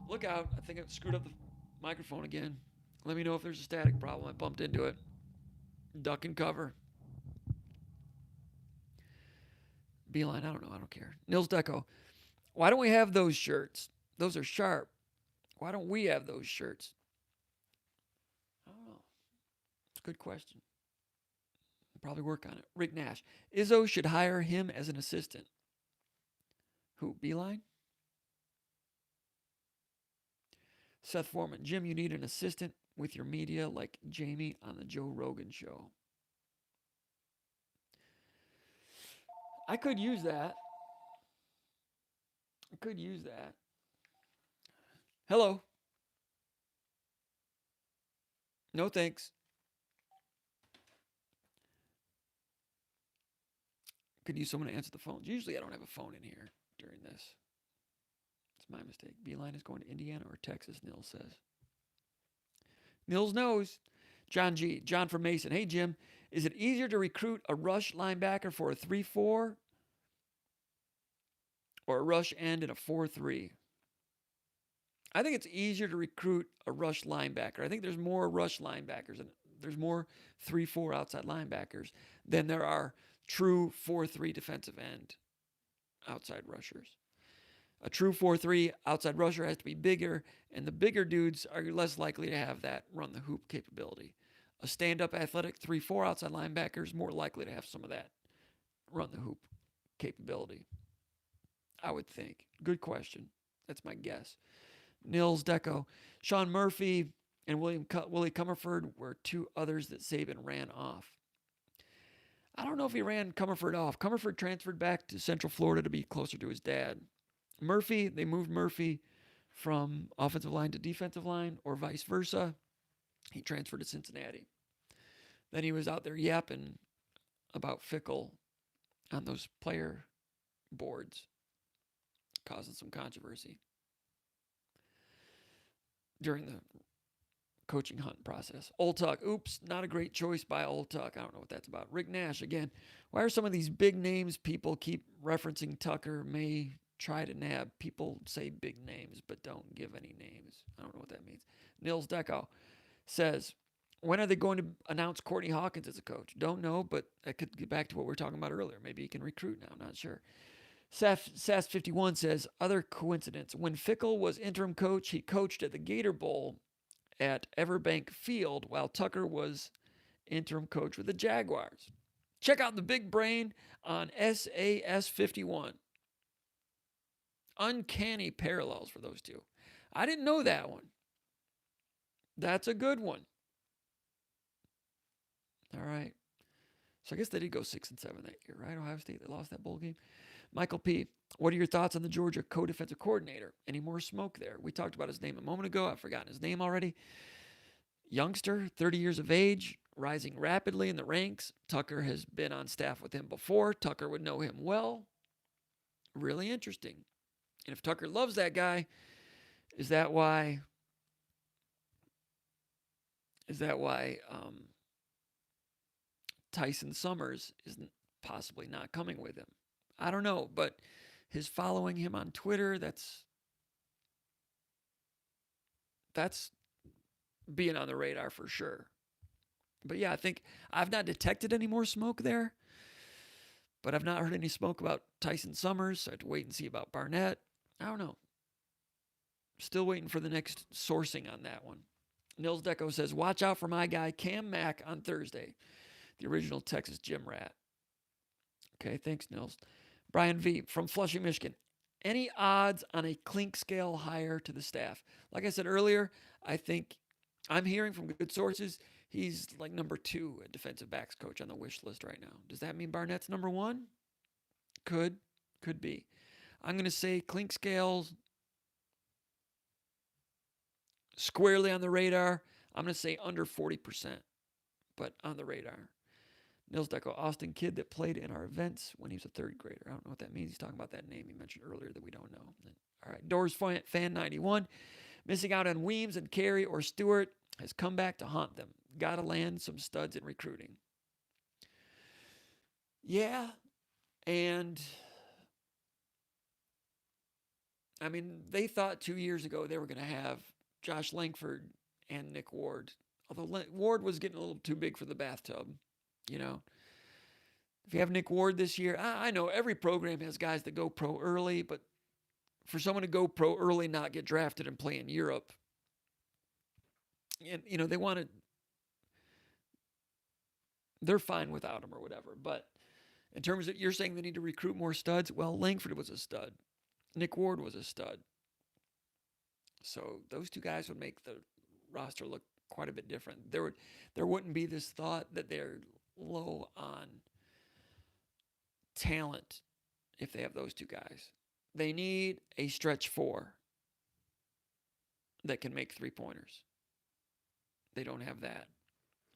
Look out. I think I screwed up the microphone again. Let me know if there's a static problem. I bumped into it. Duck and cover. Beeline, I don't know. I don't care. Nils Deco. Why don't we have those shirts? Those are sharp. Why don't we have those shirts? I don't know. It's a good question. I'll probably work on it. Rick Nash. Izzo should hire him as an assistant. Who? Beeline? Seth Foreman. Jim, you need an assistant with your media like Jamie on the Joe Rogan show. I could use that. Hello. No thanks. Could use someone to answer the phones. Usually I don't have a phone in here during this. It's my mistake. Beeline is going to Indiana or Texas, Nils says. Nils knows. John G. John from Mason. Hey, Jim, is it easier to recruit a rush linebacker for a 3-4 or a rush end in a 4-3? I think it's easier to recruit a rush linebacker. I think there's more rush linebackers and there's more 3-4 outside linebackers than there are true 4-3 defensive end outside rushers. A true 4-3 outside rusher has to be bigger, and the bigger dudes are less likely to have that run the hoop capability. A stand-up athletic 3-4 outside linebacker is more likely to have some of that run the hoop capability, I would think. Good question. That's my guess. Nils Deco. Sean Murphy and Willie Comerford were two others that Saban ran off. I don't know if he ran Comerford off. Comerford transferred back to Central Florida to be closer to his dad. Murphy, they moved Murphy from offensive line to defensive line or vice versa. He transferred to Cincinnati. Then he was out there yapping about Fickle on those player boards, causing some controversy during the coaching hunt process. Old Tuck. Oops, not a great choice by Old Tuck. I don't know what that's about. Rick Nash again. Why are some of these big names people keep referencing Tucker may try to nab? People say big names but don't give any names. I don't know what that means. Nils Deco says, when are they going to announce Courtney Hawkins as a coach? Don't know, but that could get back to what we were talking about earlier. Maybe he can recruit now. Not sure. Sass51 says, other coincidence. When Fickle was interim coach, he coached at the Gator Bowl at Everbank Field while Tucker was interim coach with the Jaguars. Check out the big brain on SAS51. Uncanny parallels for those two. I didn't know that one. That's a good one. All right. So I guess they did go 6-7 that year, right? Ohio State, they lost that bowl game. Michael P., what are your thoughts on the Georgia co-defensive coordinator? Any more smoke there? We talked about his name a moment ago. I've forgotten his name already. Youngster, 30 years of age, rising rapidly in the ranks. Tucker has been on staff with him before. Tucker would know him well. Really interesting. And if Tucker loves that guy, is that why Tyson Summers is possibly not coming with him? I don't know, but his following him on Twitter, that's being on the radar for sure. But yeah, I think I've not detected any more smoke there, but I've not heard any smoke about Tyson Summers. So I have to wait and see about Barnett. I don't know. Still waiting for the next sourcing on that one. Nils Deco says, watch out for my guy Cam Mack on Thursday, the original Texas gym rat. Okay, thanks, Nils. Brian V. from Flushing, Michigan. Any odds on a clink scale hire to the staff? Like I said earlier, I think I'm hearing from good sources he's like number 2 at defensive backs coach on the wish list right now. Does that mean Barnett's number 1? Could be. I'm going to say clink scales squarely on the radar. I'm going to say under 40%, but on the radar. Nils Deco, Austin kid that played in our events when he was a 3rd grader. I don't know what that means. He's talking about that name he mentioned earlier that we don't know. All right, Doors fan 91. Missing out on Weems and Carey or Stewart has come back to haunt them. Got to land some studs in recruiting. Yeah, and I mean, they thought 2 years ago they were going to have Josh Langford and Nick Ward. Although Ward was getting a little too big for the bathtub, you know. If you have Nick Ward this year, I know every program has guys that go pro early, but for someone to go pro early, not get drafted and play in Europe, and they want to, they're fine without him or whatever. But in terms of, you're saying they need to recruit more studs. Well, Langford was a stud. Nick Ward was a stud. So those two guys would make the roster look quite a bit different. There wouldn't be this thought that they're low on talent if they have those two guys. They need a stretch four that can make three-pointers. They don't have that.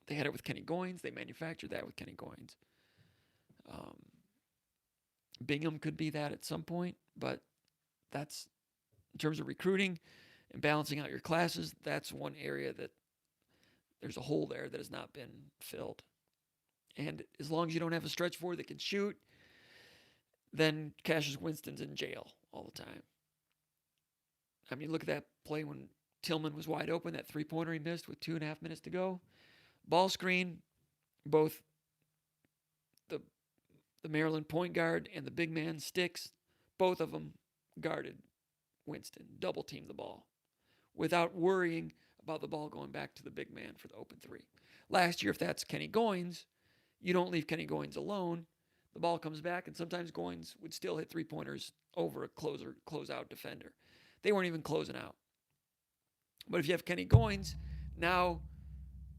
They had it with Kenny Goins. They manufactured that with Kenny Goins. Bingham could be that at some point, but that's, in terms of recruiting and balancing out your classes, that's one area that there's a hole there that has not been filled. And as long as you don't have a stretch four that can shoot, then Cassius Winston's in jail all the time. I mean, look at that play when Tillman was wide open, that three-pointer he missed with 2.5 minutes to go. Ball screen, both the Maryland point guard and the big man Sticks, both of them guarded Winston, double-teamed the ball without worrying about the ball going back to the big man for the open three. Last year, if that's Kenny Goins, you don't leave Kenny Goins alone. The ball comes back, and sometimes Goins would still hit three-pointers over a closeout defender. They weren't even closing out. But if you have Kenny Goins, now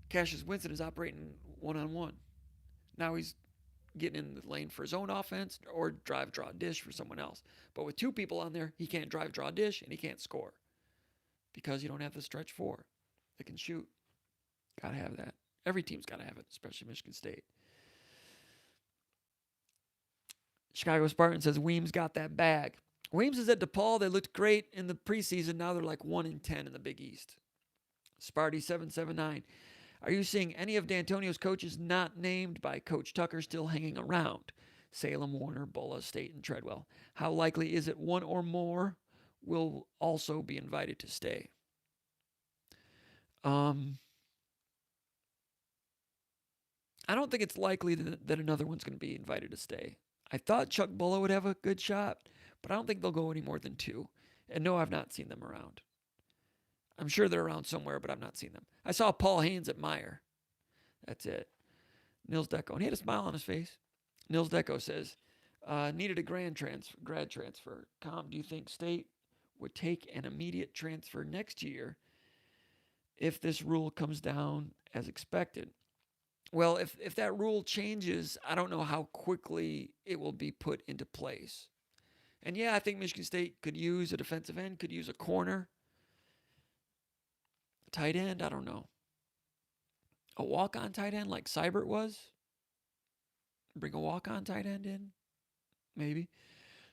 Cassius Winston is operating one-on-one. Now he's getting in the lane for his own offense or drive, draw, dish for someone else. But with two people on there, he can't drive, draw, dish, and he can't score because you don't have the stretch four that can shoot. Got to have that. Every team's got to have it, especially Michigan State. Chicago Spartan says Weems got that bag. Weems is at DePaul. They looked great in the preseason. Now they're like 1-10 in the Big East. Sparty 779. Are you seeing any of Dantonio's coaches not named by Coach Tucker still hanging around? Salem, Warner, Bulla, State, and Treadwell. How likely is it one or more will also be invited to stay? I don't think it's likely that another one's going to be invited to stay. I thought Chuck Bulla would have a good shot, but I don't think they'll go any more than two. And no, I've not seen them around. I'm sure they're around somewhere, but I've not seen them. I saw Paul Haynes at Meyer. That's it. Nils Deco. And he had a smile on his face. Nils Deco says, needed a grad transfer. Com, do you think State would take an immediate transfer next year if this rule comes down as expected? Well, if that rule changes, I don't know how quickly it will be put into place. And yeah, I think Michigan State could use a defensive end, could use a corner. A tight end, I don't know. A walk-on tight end like Seibert was? Bring a walk-on tight end in? Maybe.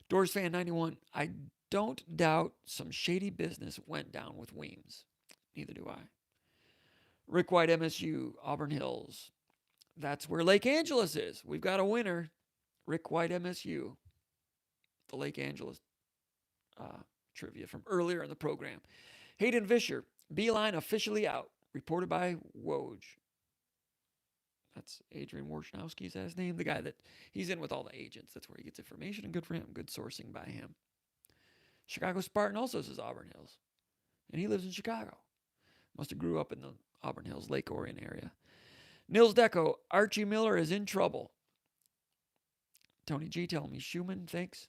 Doors Fan 91, I don't doubt some shady business went down with Weems. Neither do I. Rick White, MSU, Auburn Hills. That's where Lake Angeles is. We've got a winner. Rick White, MSU. The Lake Angeles trivia from earlier in the program. Hayden Vischer, Beeline officially out. Reported by Woj. That's Adrian Wojnarowski, is that his name? The guy that he's in with all the agents. That's where he gets information, and good for him. Good sourcing by him. Chicago Spartan also says Auburn Hills. And he lives in Chicago. Must have grew up in the Auburn Hills, Lake Orion area. Nils Deco, Archie Miller is in trouble. Tony G telling me Schumann, thanks.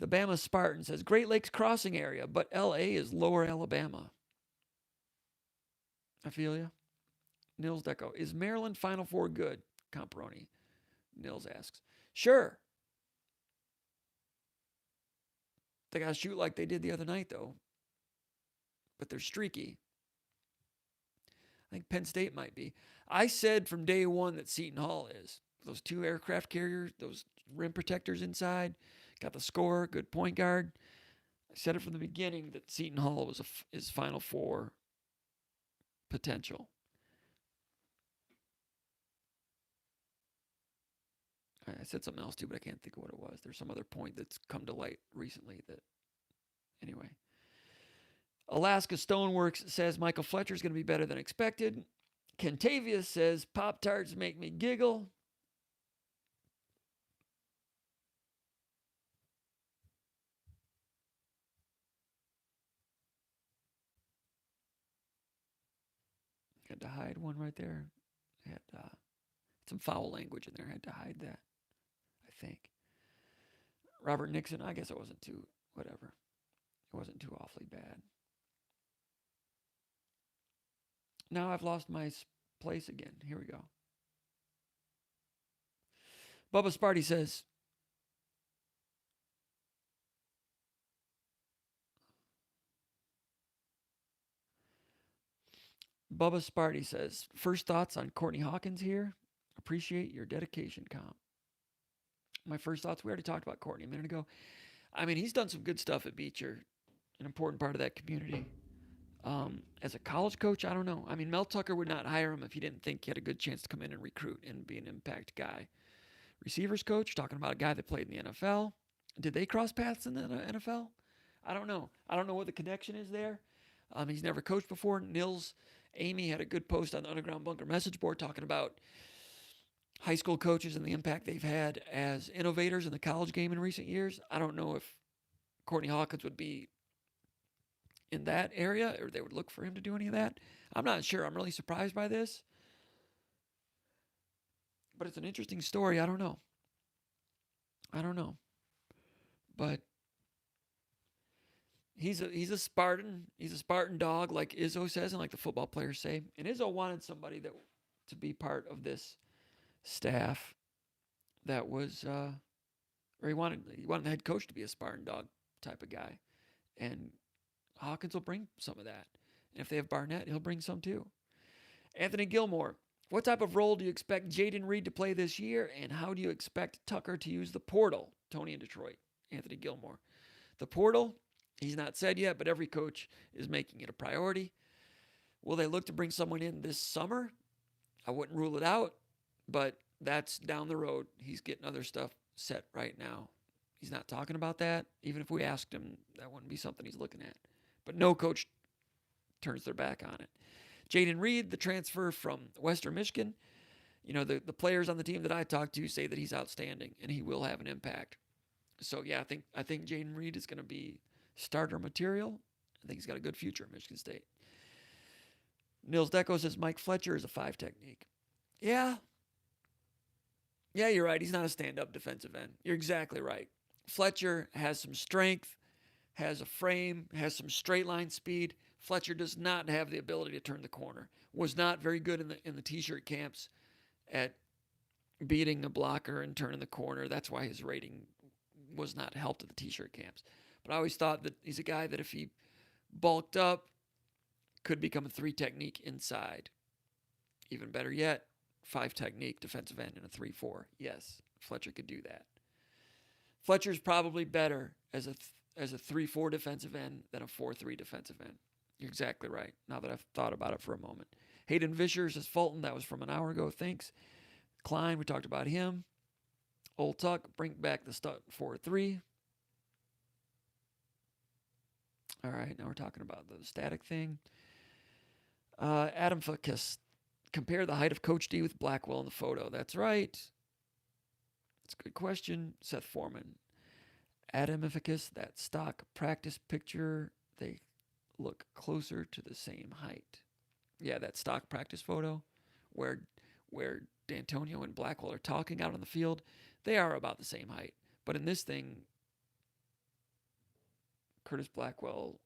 The Bama Spartan says Great Lakes Crossing area, but L.A. is lower Alabama. I feel you. Nils Deco, is Maryland Final Four good? Comparoni. Nils asks. Sure. They got to shoot like they did the other night, though. But they're streaky. I think Penn State might be. I said from day one that Seton Hall is. Those two aircraft carriers, those rim protectors inside, got the scorer, good point guard. I said it from the beginning that Seton Hall is Final Four potential. I said something else too, but I can't think of what it was. There's some other point that's come to light recently that, anyway. Alaska Stoneworks says Michael Fletcher is going to be better than expected. Kentavious says Pop-Tarts make me giggle. Had to hide one right there. Had some foul language in there. Had to hide that, I think. Robert Nixon, I guess it wasn't too, whatever. It wasn't too awfully bad. Now I've lost my place again. Here we go. Bubba Sparty says, first thoughts on Courtney Hawkins here. Appreciate your dedication, comp. My first thoughts, we already talked about Courtney a minute ago. I mean, he's done some good stuff at Beecher, an important part of that community. As a college coach, I don't know. I mean, Mel Tucker would not hire him if he didn't think he had a good chance to come in and recruit and be an impact guy. Receivers coach, talking about a guy that played in the NFL. Did they cross paths in the NFL? I don't know. I don't know what the connection is there. He's never coached before. Nils Amy had a good post on the Underground Bunker message board talking about high school coaches and the impact they've had as innovators in the college game in recent years. I don't know if Courtney Hawkins would be in that area or they would look for him to do any of that. I'm not sure. I'm really surprised by this. But it's an interesting story. I don't know. But he's a Spartan. He's a Spartan dog, like Izzo says, and like the football players say. And Izzo wanted somebody that to be part of this staff that was, or he wanted the head coach to be a Spartan dog type of guy, and Hawkins will bring some of that. And if they have Barnett, he'll bring some too. Anthony Gilmore, what type of role do you expect Jaden Reed to play this year, and how do you expect Tucker to use the portal? Tony in Detroit, Anthony Gilmore. The portal, he's not said yet, but every coach is making it a priority. Will they look to bring someone in this summer? I wouldn't rule it out, but that's down the road. He's getting other stuff set right now. He's not talking about that. Even if we asked him, that wouldn't be something he's looking at. But no coach turns their back on it. Jaden Reed, the transfer from Western Michigan, the players on the team that I talked to say that he's outstanding and he will have an impact. So yeah, I think Jaden Reed is going to be starter material. I think he's got a good future at Michigan State. Nils Deco says Mike Fletcher is a 5 technique. Yeah, you're right. He's not a stand-up defensive end. You're exactly right. Fletcher has some strength, has a frame, has some straight line speed. Fletcher does not have the ability to turn the corner. Was not very good in the t-shirt camps at beating the blocker and turning the corner. That's why his rating was not helped at the t-shirt camps. But I always thought that he's a guy that if he bulked up, could become a 3 technique inside. Even better yet, 5 technique defensive end and a 3-4. Yes, Fletcher could do that. Fletcher's probably better as a 3-4 defensive end than a 4-3 defensive end. You're exactly right, now that I've thought about it for a moment. Hayden Vischer says Fulton, that was from an hour ago, thanks. Klein, we talked about him. Old Tuck, bring back the 4-3. All right, now we're talking about the static thing. Adam Fuckus, compare the height of Coach D with Blackwell in the photo. That's right. That's a good question. Seth Foreman. Adam Fuckus, that stock practice picture, they look closer to the same height. Yeah, that stock practice photo where Dantonio and Blackwell are talking out on the field, they are about the same height. But in this thing, Curtis Blackwell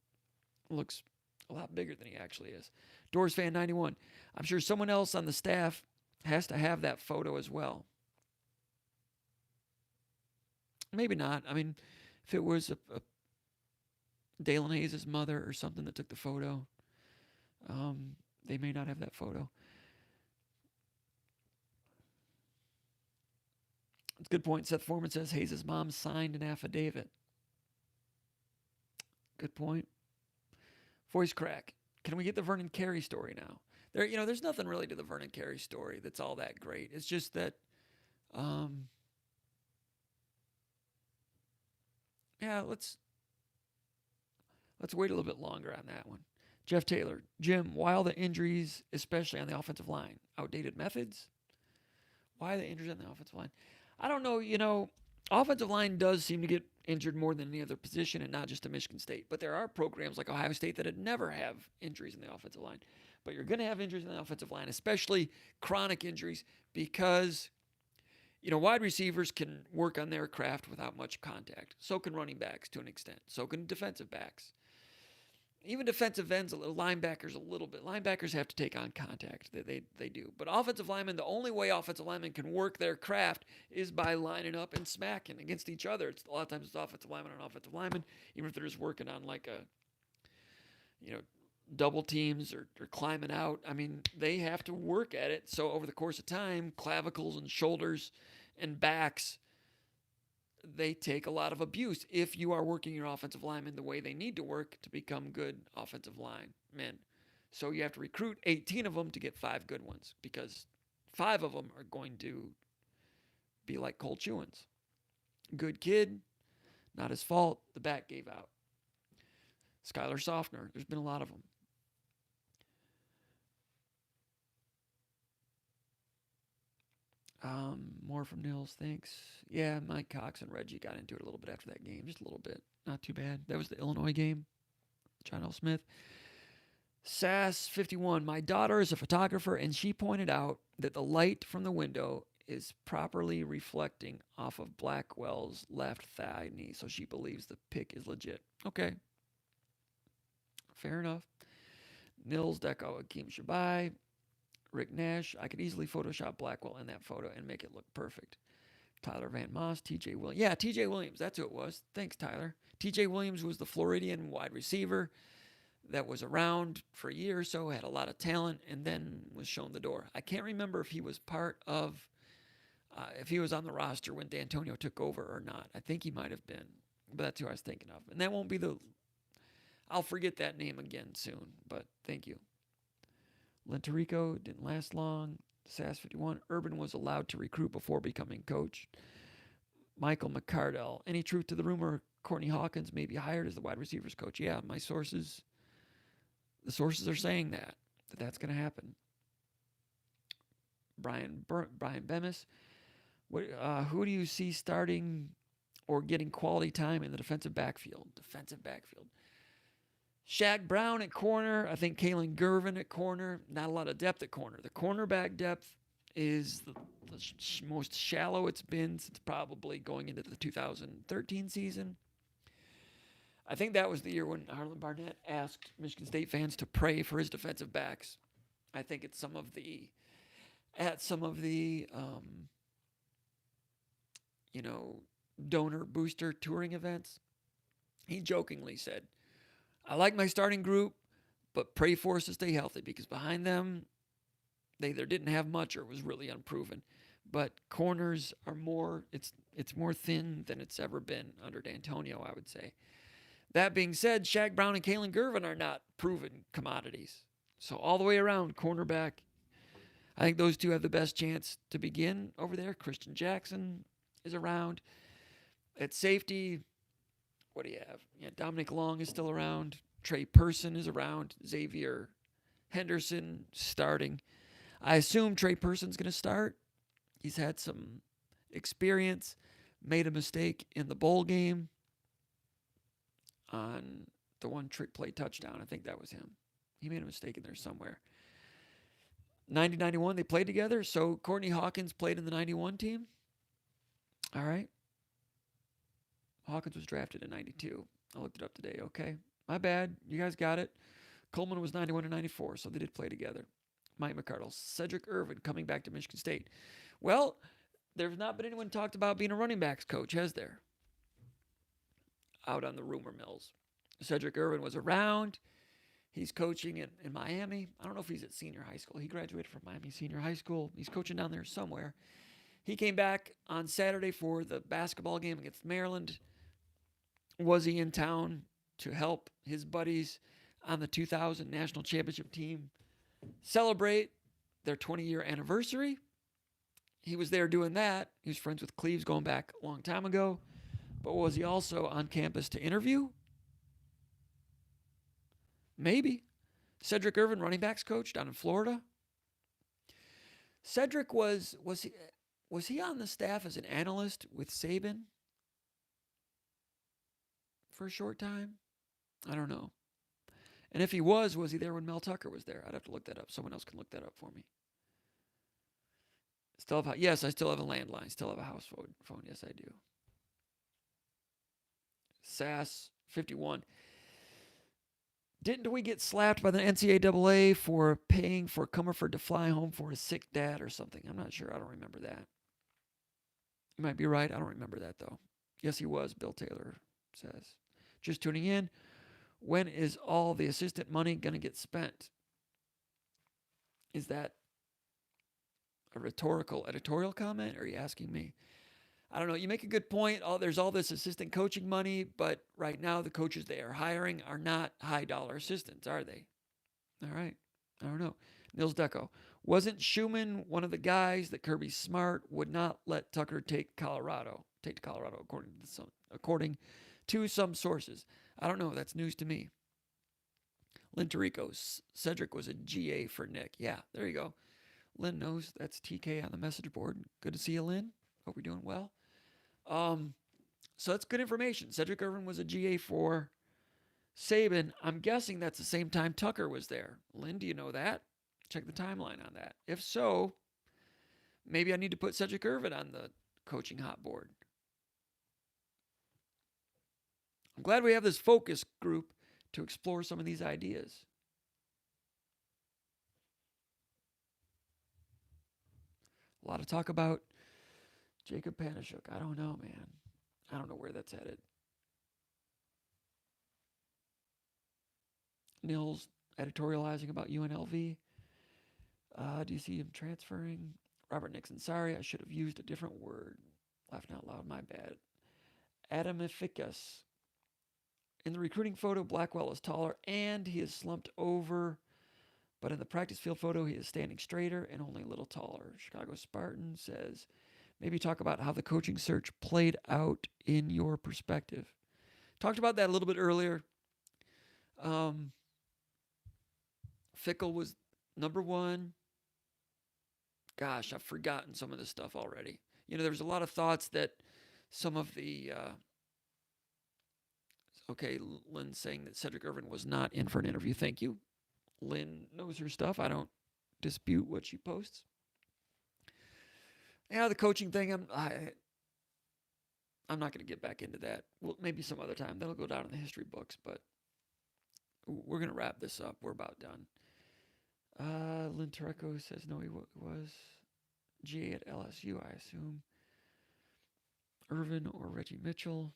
looks a lot bigger than he actually is. Doors Fan 91. I'm sure someone else on the staff has to have that photo as well. Maybe not. I mean, if it was a Dalen Hayes' mother or something that took the photo, they may not have that photo. It's a good point. Seth Foreman says Hayes' mom signed an affidavit. Good point. Voice crack. Can we get the Vernon Carey story now? There's nothing really to the Vernon Carey story that's all that great. It's just that Yeah, let's wait a little bit longer on that one. Jeff Taylor, Jim, why all the injuries, especially on the offensive line? Outdated methods? Why the injuries on the offensive line? I don't know. Offensive line does seem to get injured more than any other position, and not just at Michigan State. But there are programs like Ohio State that would never have injuries in the offensive line. But you're going to have injuries in the offensive line, especially chronic injuries, because wide receivers can work on their craft without much contact. So can running backs to an extent. So can defensive backs. Even defensive ends, linebackers a little bit. Linebackers have to take on contact. They do. But offensive linemen, the only way offensive linemen can work their craft is by lining up and smacking against each other. A lot of times it's offensive lineman on offensive lineman, even if they're just working on like double teams or climbing out. I mean, they have to work at it. So over the course of time, clavicles and shoulders and backs, they take a lot of abuse if you are working your offensive linemen the way they need to work to become good offensive linemen. So you have to recruit 18 of them to get 5 good ones, because 5 of them are going to be like Cole Chewins. Good kid, not his fault, the back gave out. Skylar Softner, there's been a lot of them. More from Nils, thanks. Yeah, Mike Cox and Reggie got into it a little bit after that game, just a little bit. Not too bad. That was the Illinois game. John L. Smith. Sass51, my daughter is a photographer, and she pointed out that the light from the window is properly reflecting off of Blackwell's left thigh knee, so she believes the pic is legit. Okay. Fair enough. Nils Deco, Akeem Shabai. Rick Nash, I could easily Photoshop Blackwell in that photo and make it look perfect. Tyler Van Moss, TJ Williams. Yeah, TJ Williams, that's who it was. Thanks, Tyler. TJ Williams was the Floridian wide receiver that was around for a year or so, had a lot of talent, and then was shown the door. I can't remember if he was if he was on the roster when Dantonio took over or not. I think he might have been, but that's who I was thinking of. And that won't be I'll forget that name again soon, but thank you. Lentarico didn't last long. Sass51, Urban was allowed to recruit before becoming coach. Michael McCardell, any truth to the rumor Courtney Hawkins may be hired as the wide receivers coach? Yeah, the sources are saying that's going to happen. Brian Bemis, who do you see starting or getting quality time in the defensive backfield? Shaq Brown at corner. I think Kalen Gervin at corner. Not a lot of depth at corner. The cornerback depth is the most shallow it's been since probably going into the 2013 season. I think that was the year when Harlan Barnett asked Michigan State fans to pray for his defensive backs. I think at some of the donor booster touring events, he jokingly said, I like my starting group, but pray for us to stay healthy, because behind them, they either didn't have much or it was really unproven. But corners are it's more thin than it's ever been under Dantonio, I would say. That being said, Shaq Brown and Kalen Gervin are not proven commodities. So all the way around, cornerback, I think those two have the best chance to begin over there. Christian Jackson is around. At safety, what do you have? Yeah, Dominic Long is still around. Trey Person is around. Xavier Henderson starting. I assume Trey Person's going to start. He's had some experience. Made a mistake in the bowl game on the one trick play touchdown. I think that was him. He made a mistake in there somewhere. 90-91, they played together. So Courtney Hawkins played in the 91 team. All right. Hawkins was drafted in 92. I looked it up today. Okay. My bad. You guys got it. Coleman was 91 and 94, so they did play together. Mike McCardle. Cedric Irvin coming back to Michigan State. Well, there's not been anyone talked about being a running backs coach, has there? Out on the rumor mills. Cedric Irvin was around. He's coaching in Miami. I don't know if he's at senior high school. He graduated from Miami Senior High School. He's coaching down there somewhere. He came back on Saturday for the basketball game against Maryland. Was he in town to help his buddies on the 2000 national championship team celebrate their 20-year anniversary? He was there doing that. He was friends with Cleves going back a long time ago. But was he also on campus to interview? Maybe. Cedric Irvin, running backs coach down in Florida. Cedric was he on the staff as an analyst with Saban for a short time? I don't know. And if he was he there when Mel Tucker was there? I'd have to look that up. Someone else can look that up for me. Yes, I still have a landline. Still have a house phone. Yes, I do. SAS 51. Didn't we get slapped by the NCAA for paying for Comerford to fly home for his sick dad or something? I'm not sure. I don't remember that. You might be right. I don't remember that, though. Yes, he was, Bill Taylor says. Just tuning in. When is all the assistant money going to get spent? Is that a rhetorical editorial comment, or are you asking me? I don't know. You make a good point. There's all this assistant coaching money, but right now the coaches they are hiring are not high-dollar assistants, are they? All right. I don't know. Nils Deco. Wasn't Schumann one of the guys that Kirby Smart would not let Tucker take to Colorado, according to some sources? I don't know. That's news to me. Lynn Tirico. Cedric was a GA for Nick. Yeah, there you go. Lynn knows. That's TK on the message board. Good to see you, Lynn. Hope you're doing well. So that's good information. Cedric Irvin was a GA for Saban. I'm guessing that's the same time Tucker was there. Lynn, do you know that? Check the timeline on that. If so, maybe I need to put Cedric Irvin on the coaching hot board. I'm glad we have this focus group to explore some of these ideas. A lot of talk about Jacob Panashuk. I don't know, man. I don't know where that's headed. Nils editorializing about UNLV. Do you see him transferring? Robert Nixon. Sorry, I should have used a different word. Laughing out loud, my bad. Adamificus. In the recruiting photo, Blackwell is taller and he is slumped over. But in the practice field photo, he is standing straighter and only a little taller. Chicago Spartan says, maybe talk about how the coaching search played out in your perspective. Talked about that a little bit earlier. Fickle was number one. Gosh, I've forgotten some of this stuff already. There was a lot of thoughts that some of the... Lynn saying that Cedric Irvin was not in for an interview. Thank you. Lynn knows her stuff. I don't dispute what she posts. Yeah, the coaching thing, I'm not going to get back into that. Well, maybe some other time. That'll go down in the history books, but we're going to wrap this up. We're about done. Lynn Tareco says, no, he was GA at LSU, I assume. Irvin or Reggie Mitchell.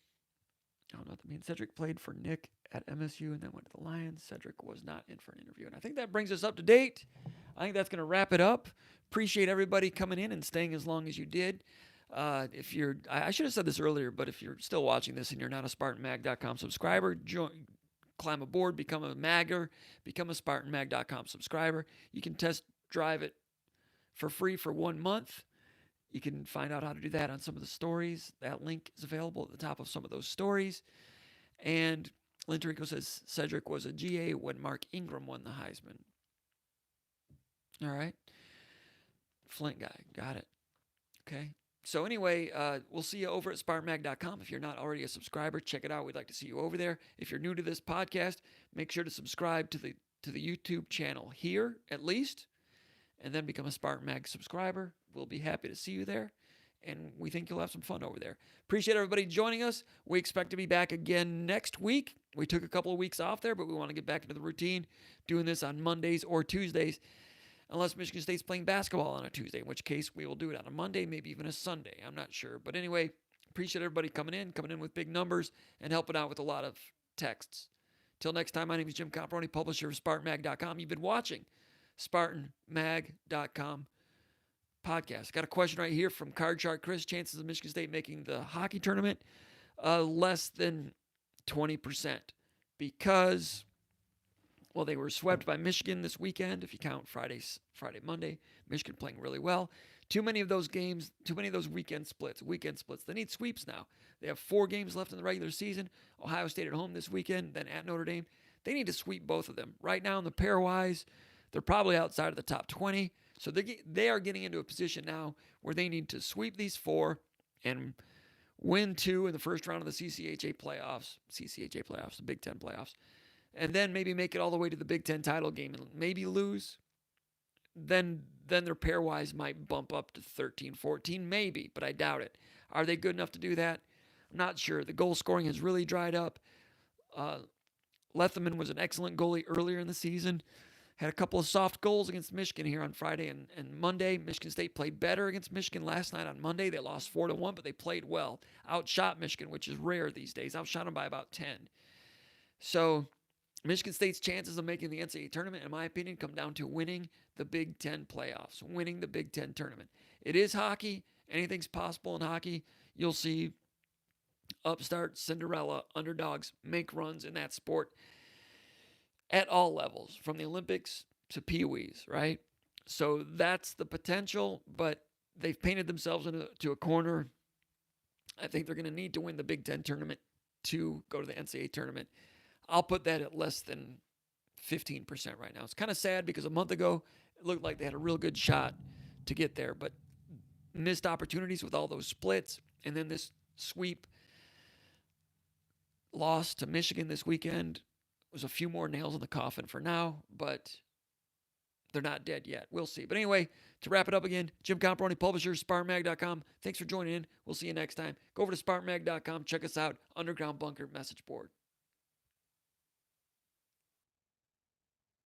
I don't know what that means. Cedric played for Nick at MSU and then went to the Lions. Cedric was not in for an interview. And I think that brings us up to date. I think that's going to wrap it up. Appreciate everybody coming in and staying as long as you did. I should have said this earlier, but if you're still watching this and you're not a SpartanMag.com subscriber, climb aboard, become a Magger, become a SpartanMag.com subscriber. You can test drive it for free for 1 month. You can find out how to do that on some of the stories. That link is available at the top of some of those stories. And Lynn Tirico says Cedric was a GA when Mark Ingram won the Heisman. All right. Flint guy. Got it. Okay. So anyway, we'll see you over at SpartanMag.com. If you're not already a subscriber, check it out. We'd like to see you over there. If you're new to this podcast, make sure to subscribe to the YouTube channel here, at least, and then become a Spartan Mag subscriber. We'll be happy to see you there, and we think you'll have some fun over there. Appreciate everybody joining us. We expect to be back again next week. We took a couple of weeks off there, but we want to get back into the routine, doing this on Mondays or Tuesdays, unless Michigan State's playing basketball on a Tuesday, in which case we will do it on a Monday, maybe even a Sunday. I'm not sure. But anyway, appreciate everybody coming in with big numbers and helping out with a lot of texts. Till next time, my name is Jim Comparoni, publisher of SpartanMag.com. You've been watching SpartanMag.com podcast. Got a question right here from Card Shark Chris. Chances of Michigan State making the hockey tournament less than 20% because, well, they were swept by Michigan this weekend. If you count Friday, Monday, Michigan playing really well. Too many of those games, too many of those weekend splits. They need sweeps now. They have 4 games left in the regular season. Ohio State at home this weekend, then at Notre Dame. They need to sweep both of them. Right now in the pairwise, they're probably outside of the top 20. So they are getting into a position now where they need to sweep these 4 and win 2 in the first round of the CCHA playoffs, the Big Ten playoffs, and then maybe make it all the way to the Big Ten title game and maybe lose. Then their pairwise might bump up to 13, 14, maybe, but I doubt it. Are they good enough to do that? I'm not sure. The goal scoring has really dried up. Letherman was an excellent goalie earlier in the season. Had a couple of soft goals against Michigan here on Friday and Monday. Michigan State played better against Michigan last night on Monday. They lost 4-1, but they played well. Outshot Michigan, which is rare these days. Outshot them by about 10. So Michigan State's chances of making the NCAA tournament, in my opinion, come down to winning the Big Ten playoffs, winning the Big Ten tournament. It is hockey. Anything's possible in hockey. You'll see upstart, Cinderella, underdogs make runs in that sport at all levels, from the Olympics to Pee-wees, right? So that's the potential, but they've painted themselves into a corner. I think they're going to need to win the Big Ten tournament to go to the NCAA tournament. I'll put that at less than 15% right now. It's kind of sad because a month ago, it looked like they had a real good shot to get there, but missed opportunities with all those splits, and then this sweep loss to Michigan this weekend was a few more nails in the coffin for now, but they're not dead yet. We'll see. But anyway, to wrap it up again, Jim Comparoni, publisher, SpartanMag.com. Thanks for joining in. We'll see you next time. Go over to SpartanMag.com. Check us out. Underground Bunker message board.